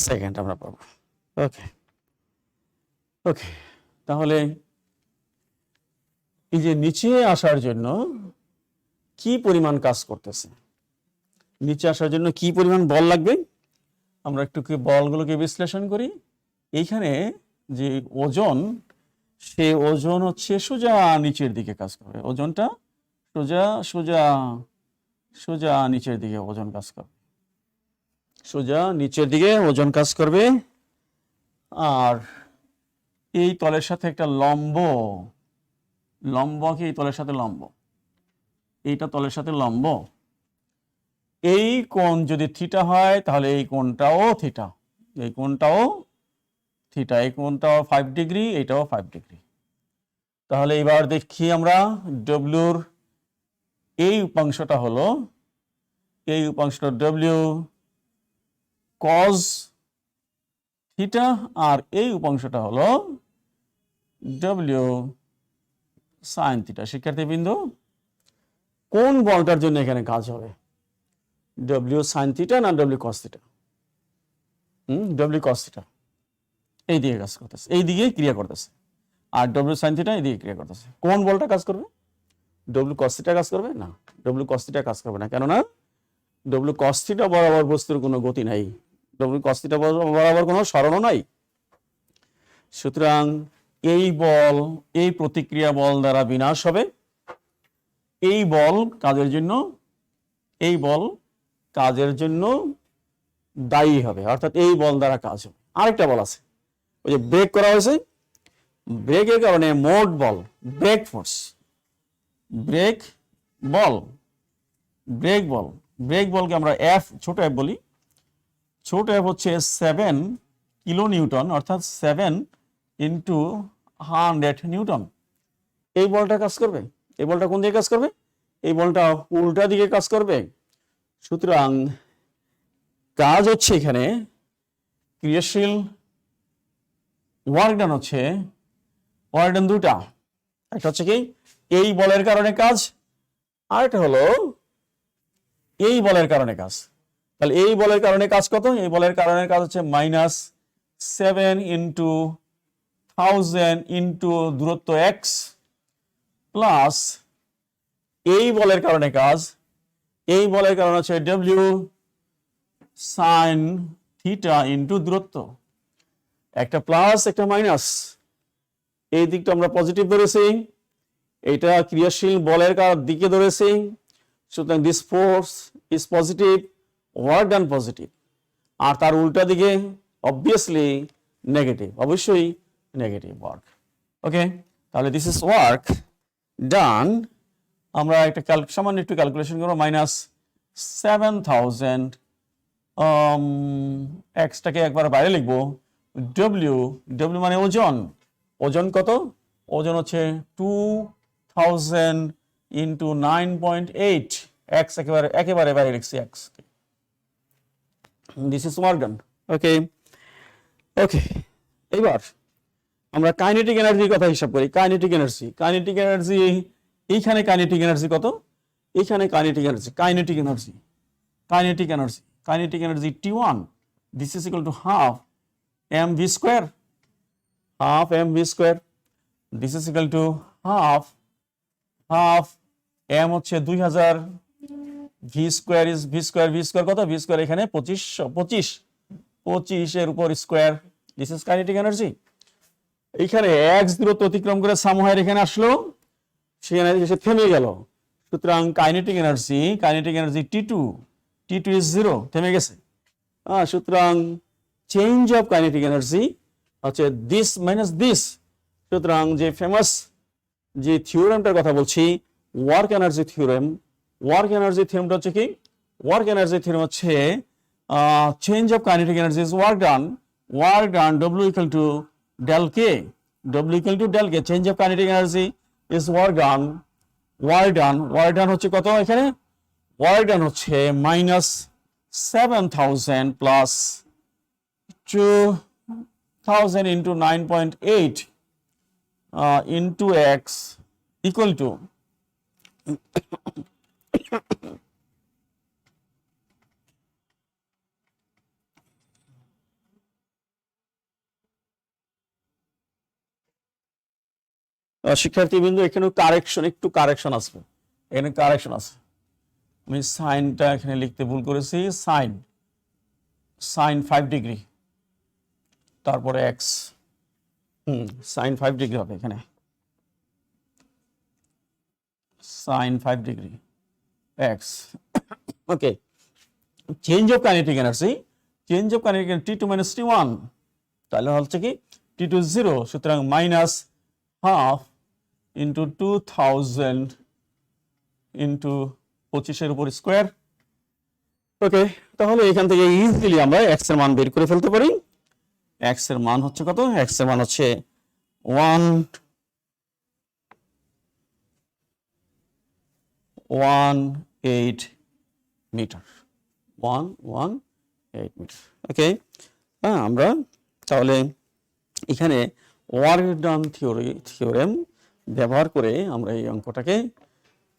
Speaker 1: সেকেন্ড আমরা পাবো। ওকে, তাহলে এই যে নিচে আসার জন্য কি পরিমাণ কাজ করতেছে, নিচে আসার জন্য কি পরিমাণ বল লাগবে, আমরা একটু বলগুলোকে বিশ্লেষণ করি। এইখানে যে ওজন, সে ওজন হচ্ছে সোজা নিচের দিকে কাজ করবে, ওজনটা সোজা নিচের দিকে ওজন কাজ করবে, সোজা নিচের দিকে ওজন কাজ করবে। আর এই তলের সাথে একটা লম্ব কি, এই তলের সাথে লম্ব, এইটা তলের সাথে লম্ব। এই কোণ যদি থিটা হয় তাহলে এই কোণটাও থিটা, এই কোণটাও থিটা, এই কোণটাও 5 ডিগ্রি, এইটাও 5 ডিগ্রি। তাহলে এবার দেখি আমরা ডব্লিউর এই উপাংশটা হলো, এই উপাংশটা ডব্লিউ কজ থিটা, আর এই উপাংশটা হলো ডব্লিউ সাইন থিটা। শিক্ষার্থীবৃন্দ, কোন বলটার জন্য এখানে কাজ হবে? ডব্লিউ সাইন থিটা না W cos theta? W cos theta এই দিকে কাজ করতেছে, এই দিকে ক্রিয়া করতেছে, আর ডব্লিউ সাইন থিটা এই দিকে ক্রিয়া করতেছে। কোন বলটা কাজ করবে? ডব্লিউ কস থিটা কাজ করবে না, ডব্লিউ কস থিটা কাজ করবে না। কেননা ডব্লিউ কস থিটা বরাবর বস্তুর কোনো গতি নাই, ডব্লিউ কস থিটা বরাবর কোনো সরণও নাই। সুতরাং এই বল, এই প্রতিক্রিয়া বল দ্বারা বিনাশ হবে। এই বল কাজের জন্য, এই বল কাজের জন্য দায়ী হবে, অর্থাৎ এই বল দ্বারা কাজ হবে। আরেকটা বল আছে, ওই যে ব্রেক করা হয়েছে, ব্রেকের কারণে মোট বল, ব্রেক ফোর্স, ব্রেক বল, ব্রেক বল, ব্রেক বলকে আমরা এফ, ছোট এফ বলি। ছোট এফ হচ্ছে 7 কিলো নিউটন, অর্থাৎ 7 ইন্টু 100 নিউটন। এই বলটা কাজ করবে। এই বলটা কোন দিকে কাজ করবে? এই বলটা উল্টা দিকে কাজ করবে। সুতরাং কাজ হচ্ছে এখানে ক্রিয়াশীল ওয়ার্ক ডান হচ্ছে, ওয়ার্ক ডান দুটা, একটা হচ্ছে কি এই বলের কারণে কাজ, আর একটা হলো এই বলের কারণে কাজ। তাহলে এই বলের কারণে কাজ কত? এই বলের কারণে কাজ হচ্ছে -7 ইন্টু 1000 ইন্টু দূরত্ব x প্লাস এই বলের কারণে কাজ, এই বলের কারণে হচ্ছে w সাইন থিটা ইন্টু দূরত্ব, একটা প্লাস একটা মাইনাস। এই দিকটা আমরা পজিটিভ ধরেছি, এটা ক্রিয়াশীল বলের দিকে ধরেছি। সুতরাং this force is positive, work done positive. আর তার উল্টা দিকে অবভিয়াসলি নেগেটিভ, অবশ্যই নেগেটিভ ওয়ার্ক। ওকে, তাহলে দিস ইজ ওয়ার্ক ডান। আমরা একটা সামান্য একটু ক্যালকুলেশন করবো, -7000 এক্সটাকে একবার বাইরে লিখবো, ডব্লিউ, ডব্লিউ মানে ওজন, ওজন কত? ওজন হচ্ছে 2000 ইন্টু 9.8, এক্স একেবারে বাইরে লিখছি X. This is work done. Okay okay, এবার আমরা কাইনেটিক এনার্জির কথা হিসাব করি। কাইনেটিক এনার্জি, কাইনেটিক এনার্জি, এইখানে কাইনেটিক এনার্জি কত? এইখানে kinetic energy, kinetic energy, kinetic energy, kinetic energy T1, this is equal to half mv square, half mv square, this is equal to half m হচ্ছে 2000, v square is v square, v square কত? v square এখানে 25 এর উপর square, this is kinetic energy. এইখানে x দূরত্ব অতিক্রম করে সামহার এখানে আসলো, সেখানে এসে থেমে গেল। সুতরাং কাইনেটিক এনার্জি T2 ইজ 0, থেমে গেছে। সুতরাং চেঞ্জ অফ কাইনেটিক এনার্জি হচ্ছে দিস মাইনাস দিস। সুতরাং যে ফেমাস যে থিওরেমটার কথা বলছি, work energy theorem, work energy থিওরেমটা হচ্ছে কি? ওয়ার্ক এনার্জি থিওরেম হচ্ছে change of kinetic energy is work done, W equal to del K, W equal to del K, change of kinetic energy is work done, work done হচ্ছে কত এখানে? Work done হচ্ছে -7000 plus 2000 into 9.8 into x equal to শিক্ষার্থীবৃন্দ, এখানে একটু correction আসবে, এখানে correction আছে। আমি সাইনটা এখানে লিখতে ভুল করেছি, সাইন 5 ডিগ্রি, তারপরে এক্স, সাইন 5 ডিগ্রি হবে এখানে, sine 5 degree X. Okay, change of kinetic energy, T2 minus T1, তাহলে হচ্ছে কি T2 0, সুতরাং মাইনাস হাফ ইন্টু 2000 ইন্টু 25 উপর স্কোয়ার। ওকে, তাহলে এখান থেকে ইজিলি আমরা এক্স এর মান বের করে ফেলতে পারি। এক্স এর মান হচ্ছে কত? এক্স এর মান হচ্ছে 118 মিটার, 118 মিটার। ওকে, আমরা তাহলে এখানে ওয়ার্ক ডান থিওরেম ব্যবহার করে আমরা এই অঙ্কটাকে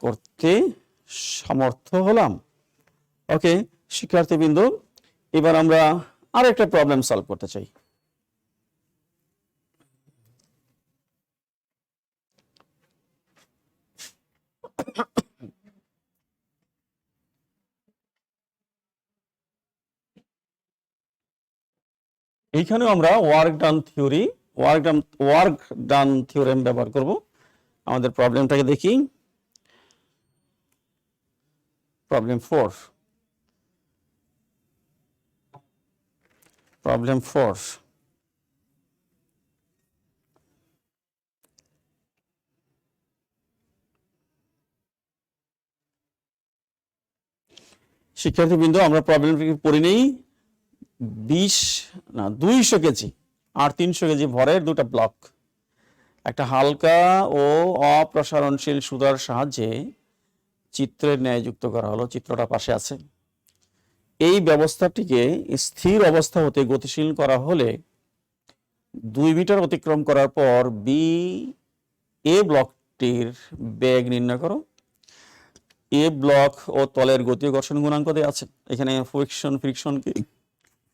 Speaker 1: করতে সমর্থ হলাম। ওকে শিক্ষার্থীবৃন্দ, এবার আমরা আরেকটা প্রবলেম সলভ করতে চাই। এইখানেও আমরা ওয়ার্ক ডান থিওরেম ব্যবহার করব। আমাদের প্রবলেমটাকে দেখি। প্রবলেম 4। শিক্ষার্থীবৃন্দ, আমরা প্রবলেমটাকে পড়ে নেই। 200 কেজি আর 300 কেজি ভরের দুটো ব্লক একটা হালকা ও অপ্রসারণশীল সুতার সাহায্যে চিত্রের ন্যায় যুক্ত করা হলো। চিত্রটা পাশে আছে। এই ব্যবস্থাটিকে স্থির অবস্থা হতে গতিশীল করা হলে 2 মিটার অতিক্রম করার পর এ ব্লকটির বেগ নির্ণয় করো। এ ব্লক ও তলের গতি ও ঘর্ষণ গুণাঙ্ক দেওয়া আছে। এখানে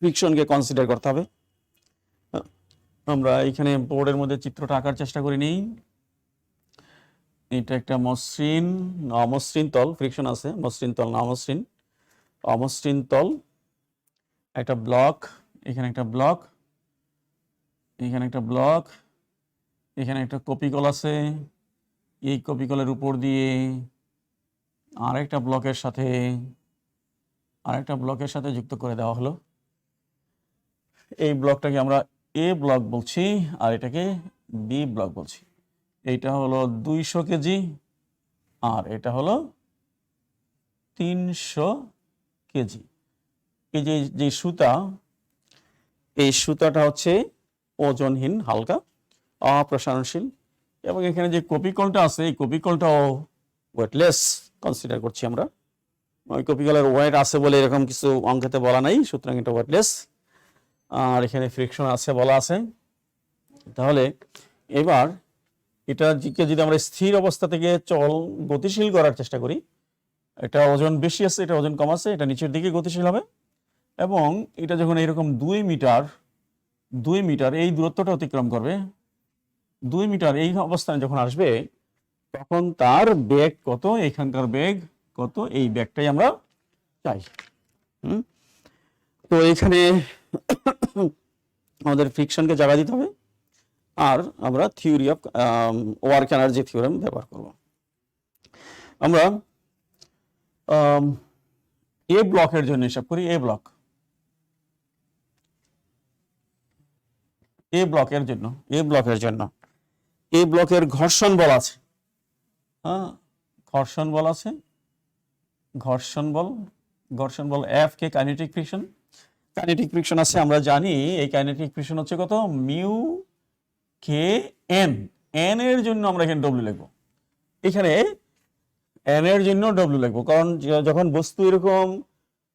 Speaker 1: ফ্রিকশনকে কনসিডার করতে হবে। আমরা এখানে বোর্ডের মধ্যে চিত্রটা আঁকার চেষ্টা করি নিই। এটা একটা অমসৃণ তল, ফ্রিকশন আছে, মসৃণ তল না অমসৃণ তল। একটা ব্লক, এখানে একটা ব্লক, এখানে একটা ব্লক, এখানে একটা কপিকল আছে। এই কপিকলের উপর দিয়ে আরেকটা ব্লকের সাথে যুক্ত করে দেওয়া হলো। এই ব্লকটাকে আমরা এ ব্লক বলছি আর এটাকে বি ব্লক বলছি। এইটা হলো 200 কেজি আর এটা হলো 300 কেজি। এই যে সুতা, এই সুতাটা হচ্ছে ওজনহীন, হালকা, অপ্রসারণশীল, এবং এখানে যে কপিকলটা আছে এই কপিকলটাও ওয়েটলেস কনসিডার করছি আমরা। ওই কপিকলের ওয়েট আছে বলে এরকম কিছু অঙ্কেতে বলা নাই, সুতরাং এটা ওয়েটলেস। আর এখানে ফ্রিকশন আছে বলা আছে। তাহলে এবার এটাকে যদি আমরা স্থির অবস্থা থেকে গতিশীল করার চেষ্টা করি, এটা ওজন বেশি আছে, এটা ওজন কম আছে, এটা নিচের দিকে গতিশীল হবে। এবং এটা যখন এইরকম 2 মিটার এই দূরত্বটা অতিক্রম করবে, 2 মিটার এই অবস্থানে যখন আসবে, তখন তার বেগ কত, এখানকার বেগ কত, এই বেগটাই আমরা চাই। তো এখানে আমাদের ফ্রিকশনকে জায়গা দিতে হবে আর আমরা theory of work energy theorem ব্যবহার করব। আমরা এ ব্লকের জন্য হিসাব করি। এ ব্লকের ঘর্ষণ বল আছে। ঘর্ষণ বল এফ কে কাইনেটিক ফ্রিকশন আছে। আমরা জানি এই কাইনেটিক ফ্রিকশন হচ্ছে কত, মিউ কে এন। এন এর জন্য আমরা এখানে ডব্লিউ লিখবো। এখানে এন এর জন্য ডব্লিউ লিখবো, কারণ যখন বস্তু এরকম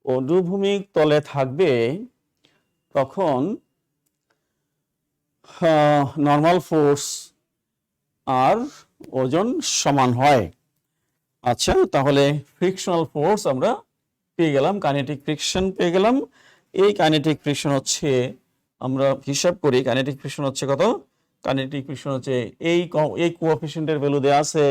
Speaker 1: অনুভূমিক তলে থাকবে তখন নর্মাল ফোর্স আর ওজন সমান হয়। আচ্ছা, তাহলে ফ্রিকশনাল ফোর্স আমরা পেয়ে গেলাম, কাইনেটিক ফ্রিকশন পেয়ে গেলাম। এই কাইনেটিক ফ্রিকশন হচ্ছে, আমরা হিসাব করি, কাইনেটিক ফ্রিকশন হচ্ছে কত, কাইনেটিক ফ্রিকশন হচ্ছে এই কোএফিসিয়েন্টের ভ্যালু দেওয়া আছে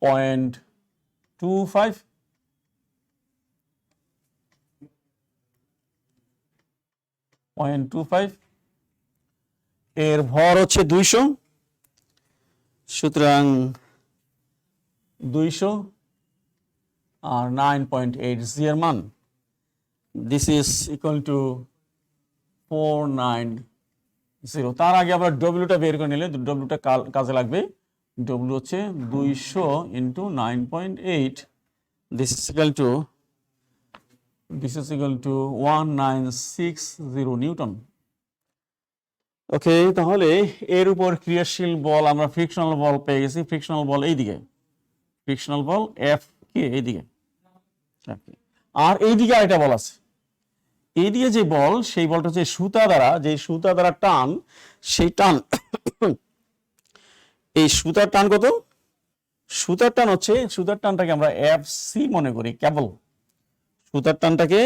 Speaker 1: 0.25, এর ভর হচ্ছে 200, সুতরাং 200 আর 9.8 এর মান, দিস ইজ ইকুয়াল টু 490। তার আগে আবার ডব্লিউটা বের করে নিলে ডব্লিউটা কাজে লাগবে। ডব্লিউ হচ্ছে 200 into 9.8, this is equal to 1960 newton. Okay, তাহলে এর উপর ক্রিয়াশীল বল আমরা ফ্রিকশনাল বল পেয়ে গেছি। ফ্রিকশনাল বল এইদিকে, ফ্রিকশনাল বল এফ কে এইদিকে, আর এইদিকে আরেকটা বল আছে। এইদিকে যে বল, সেই বলটা হচ্ছে সুতা দ্বারা টান, সেই টান। এই সুতার টান কত, সুতার টানটাকে আমরা এফ সি মনে করি, কেবল সুতার টানটাকে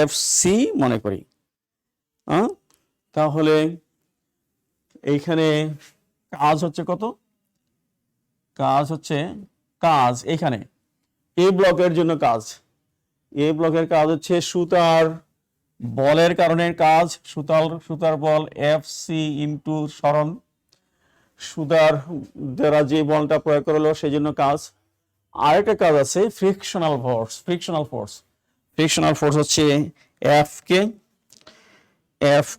Speaker 1: এফ সি মনে করি। তাহলে এইখানে কাজ হচ্ছে কত? কাজ এখানে এ ব্লকের জন্য কাজ, এ ব্লকের কাজ হচ্ছে সুতার বলের কারণে কাজ, সুতার বল এফ সি ইন্টু সরণ, সুতার দ্বারা যে বলটা প্রয়োগ করলো সেই জন্য কাজ। আরেকটা কাজ আছে ফ্রিকশনাল ফোর্স হচ্ছে এফ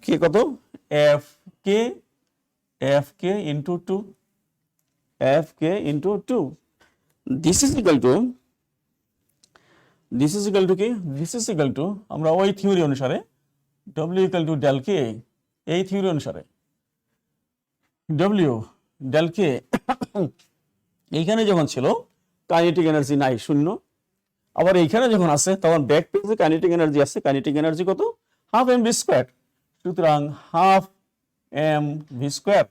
Speaker 1: কে কত? F K into two. This is equal to আমরা ওই থিওরি অনুসারে W equal to del K, এই থিওরি অনুসারে ডব্লিউ ডেল কে এইখানে যখন ছিল কাইনেটিক এনার্জি নাই, শূন্য। আবার এইখানে যখন আছে তখন ব্যাক পেজে কাইনেটিক এনার্জি আছে, কাইনেটিক এনার্জি কত? Half M V square. সুতরাং হাফ এম ভি স্কোয়ার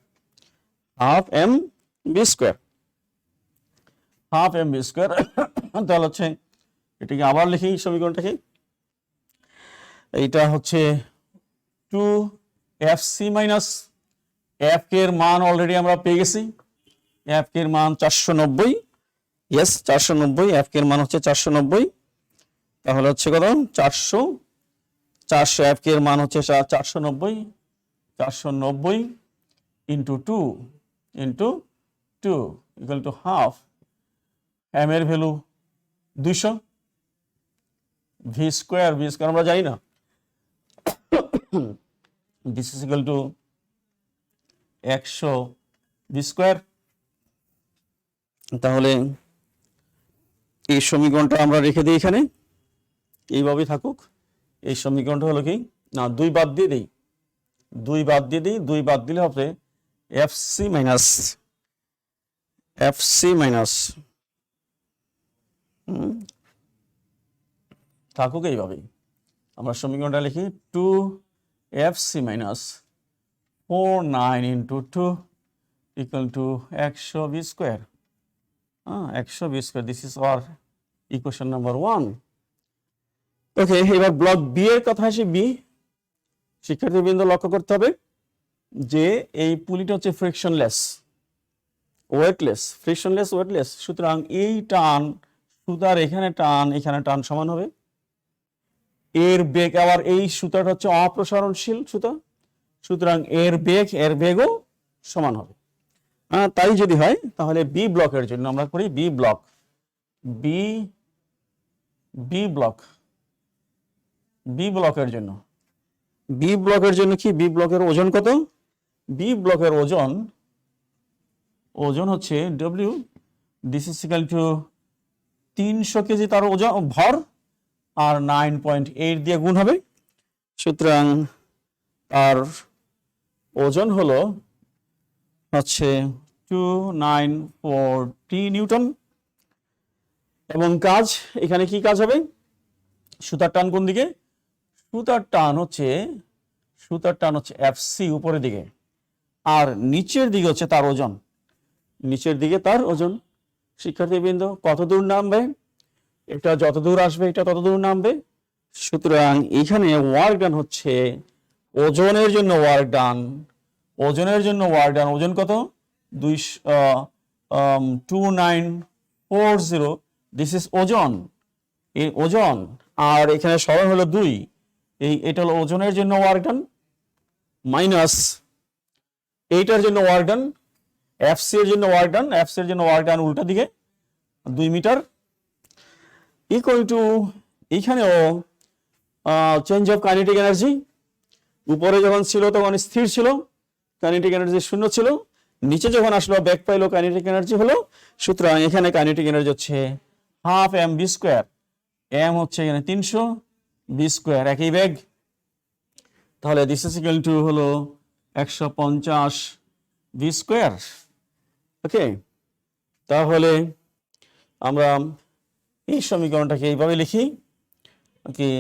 Speaker 1: তাহলে হচ্ছে এটাকে আবার লিখি সমীকরণটাকে, এইটা হচ্ছে 2fc মাইনাস এফ কে এর মান অলরেডি আমরা পেয়ে গেছি, এফ কে এর মান 490, ইয়েস 490, এফ কে এর মান হচ্ছে 490। তাহলে হচ্ছে কত? 400 এফ কে এর মান হচ্ছে 490 into 2 equal to half, M এর ভ্যালু 200, ভি স্কোয়ার আমরা জানি না, this is equal to 100 V square. তাহলে এই সমীকরণটা আমরা রেখে দিই এখানে, এইভাবেই থাকুক। এই সমীকরণটা হলো কি না, 2 বাদ দিয়ে দিই, 2 বাদ দিলে হবে এফ সি মাইনাস থাকুক এইভাবেই। আমরা সমীকরণটা লিখি 2fc minus 49 into 2 equal to 100 V square, 100 V square. This is our equation number 1। ওকে, এবার ব্লক বি এর কথা আসি। বি শিক্ষার্থীবৃন্দ লক্ষ্য করতে হবে যে এই পুলিটা হচ্ছে ফ্রিকশনলেস ওয়েটলেস, সুতরাং এই টান সুতার এখানে টান সমান হবে। এর বেগ, আবার এই সুতাটা হচ্ছে অপ্রসারণশীল সুতা, সুতরাং এর বেগও সমান হবে। তাই যদি হয় তাহলে বি ব্লকের জন্য আমরা করি বি ব্লকের জন্য কি বি ব্লকের ওজন কত? বি ব্লকের ওজন হচ্ছে W, this is equal two 300 KG তার ওজন ভর, আর 9.8 দিয়ে গুণ হবে। সুতরাং আর ওজন হলো হচ্ছে 2940 নিউটন। এবং কাজ এখানে কি কাজ হবে? সুতার টান কোন দিকে? সুতার টান হচ্ছে এফসি উপরের দিকে, আর নিচের দিকে হচ্ছে তার ওজন। শিক্ষার্থীবৃন্দ কত দূর নামবে? এটা যত দূর আসবে এটা তত দূর নামবে। সুতরাং এখানে ওয়ার্ক ডান হচ্ছে ওজনের জন্য ওয়ার্ক ডান, ওজন কত? 2940, দিস ইজ ওজন, এই ওজন। আর এখানে সরণ হলো 2, এটা হলো ওজনের জন্য ওয়ার্ক ডান, মাইনাস এইটার জন্য ওয়ার্ক ডান, এফসি এর জন্য ওয়ার্ক ডান উল্টা দিকে 2 মিটার, ইকুয়াল টু এইখানেও চেঞ্জ অফ কাইনেটিক এনার্জি। উপরে যখন ছিল তখন স্থির ছিল, কাইনেটিক এনার্জি 0 ছিল, নিচে যখন আসলো ব্যাক পাইলো কাইনেটিক এনার্জি হলো। সুতরাং এখানে কাইনেটিক এনার্জি হচ্ছে half M V square, M হচ্ছে এখানে 300, ভি স্কোয়ার একই বেগ। তাহলে দিস ইজ ইকুয়াল টু হলো 150 ভি স্কোয়ার। ওকে, তাহলে আমরা এই সমীকরণটাকে এইভাবে লিখি, ওকে,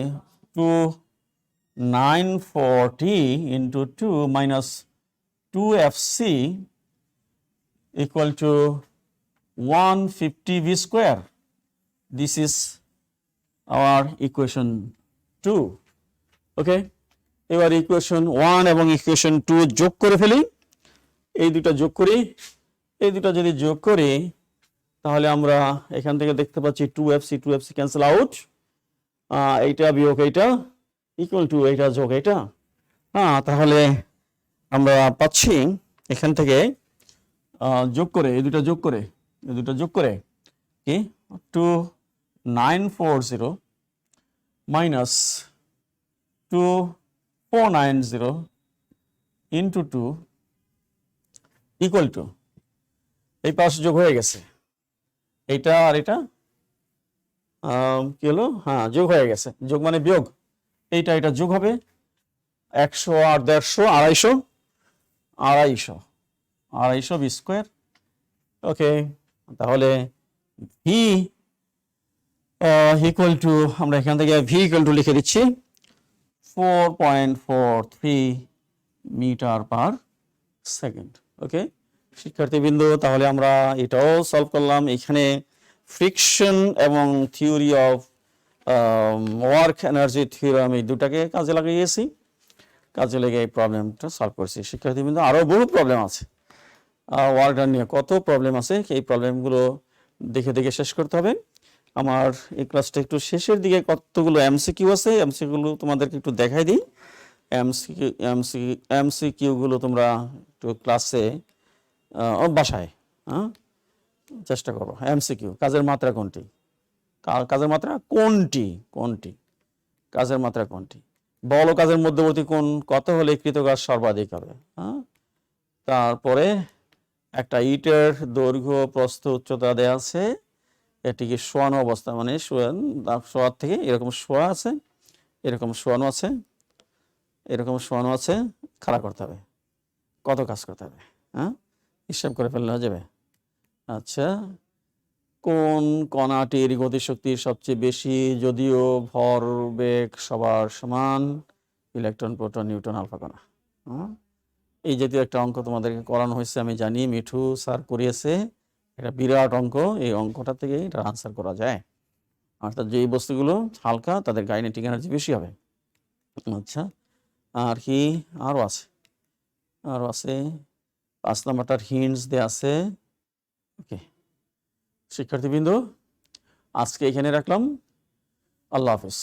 Speaker 1: 2940 ইন্টু 2 মাইনাস 2fc equal to 150 v square. This is our equation 2। Okay, এবার ইকুয়েশন 1 এবং ইকুয়েশন 2 যোগ করে ফেলি। এই দুটো যোগ করি, এই দুটো যদি যোগ করি তাহলে আমরা এখান থেকে দেখতে পাচ্ছি 2fc ক্যান্সেল আউট, এইটা বিয়োগ এইটা ইকুয়াল টু এইটা যোগ এইটা। তাহলে আমরা পাচ্ছি এখান থেকে যোগ করে এই দুটো যোগ করে কি 2940 মাইনাস 2490 ইন্টু 2 ইকুয়াল টু, এই পাশ যোগ হয়ে গেছে, এইটা আর এটা কি হলো, যোগ হয়ে গেছে, যোগ মানে বিয়োগ, এইটা এটা যোগ হবে 100 আর 150 250 বি স্কোয়ার। ওকে, তাহলে ভি ইকুয়াল টু, আমরা এখান থেকে ভি ইকুয়াল টু লিখে দিচ্ছি 4.43 মিটার পার সেকেন্ড। ওকে শিক্ষার্থীবৃন্দ, তাহলে আমরা এটাও সলভ করলাম। এখানে ফ্রিকশন এবং theory of work energy theorem এই দুটাকে কাজে লাগিয়েছি, কাজে লেগে এই প্রবলেমটা সলভ করছি। শিক্ষার্থীবৃন্দ, আরও বহু প্রবলেম আছে, ওয়ার্ক ডান নিয়ে কত প্রবলেম আছে, এই প্রবলেমগুলো দেখে দেখে শেষ করতে হবে। আমার এই ক্লাসটা একটু শেষের দিকে কতগুলো এমসিকিউ আছে, এমসিকিউগুলো তোমাদেরকে একটু দেখাই দিই। এমসিকিউগুলো তোমরা একটু ক্লাসে বাসায় চেষ্টা করো। এমসিকিউ, কাজের মাত্রা কোনটি, কাজের মাত্রা কোনটি, কাজের মাত্রা কোনটি, বল ও কাজের মধ্যবর্তী কোণ কত হলে কৃত কাজ সর্বাধিক হবে। তারপরে একটা ইটের দৈর্ঘ্য প্রস্থ উচ্চতা দেওয়া আছে, এটিকে শোয়ানো অবস্থা, মানে শোয়ার থেকে এরকম শোয়া আছে, এরকম শোয়ানো আছে, এরকম শোয়ানো আছে, খাড়া করতে হবে, কত কাজ করতে হবে, হিসাব করে ফেললে হয়ে যাবে। আচ্ছা, কোন কণাটির গতিশক্তি সবচেয়ে বেশি যদিও ভরবেগ সবার সমান? ইলেকট্রন, প্রোটন, নিউট্রন, আলফা কণা। এই জাতীয় একটা অঙ্ক তোমাদেরকে করানো হয়েছে, আমি জানি, মিঠু স্যার করিয়েছে। এটা বিরাট অঙ্ক, এই অঙ্কটা থেকে এটা আনসার করা যায়। অর্থাৎ যে বস্তুগুলো হালকা তাদের কাইনেটিক এনার্জি বেশি হবে। আচ্ছা, আর কি আরও আছে, 5 নাম্বারটার হিন্টস দেওয়া আছে। ওকে শিক্ষার্থীবৃন্দ, আজকে এখানে রাখলাম। আল্লাহ হাফিজ।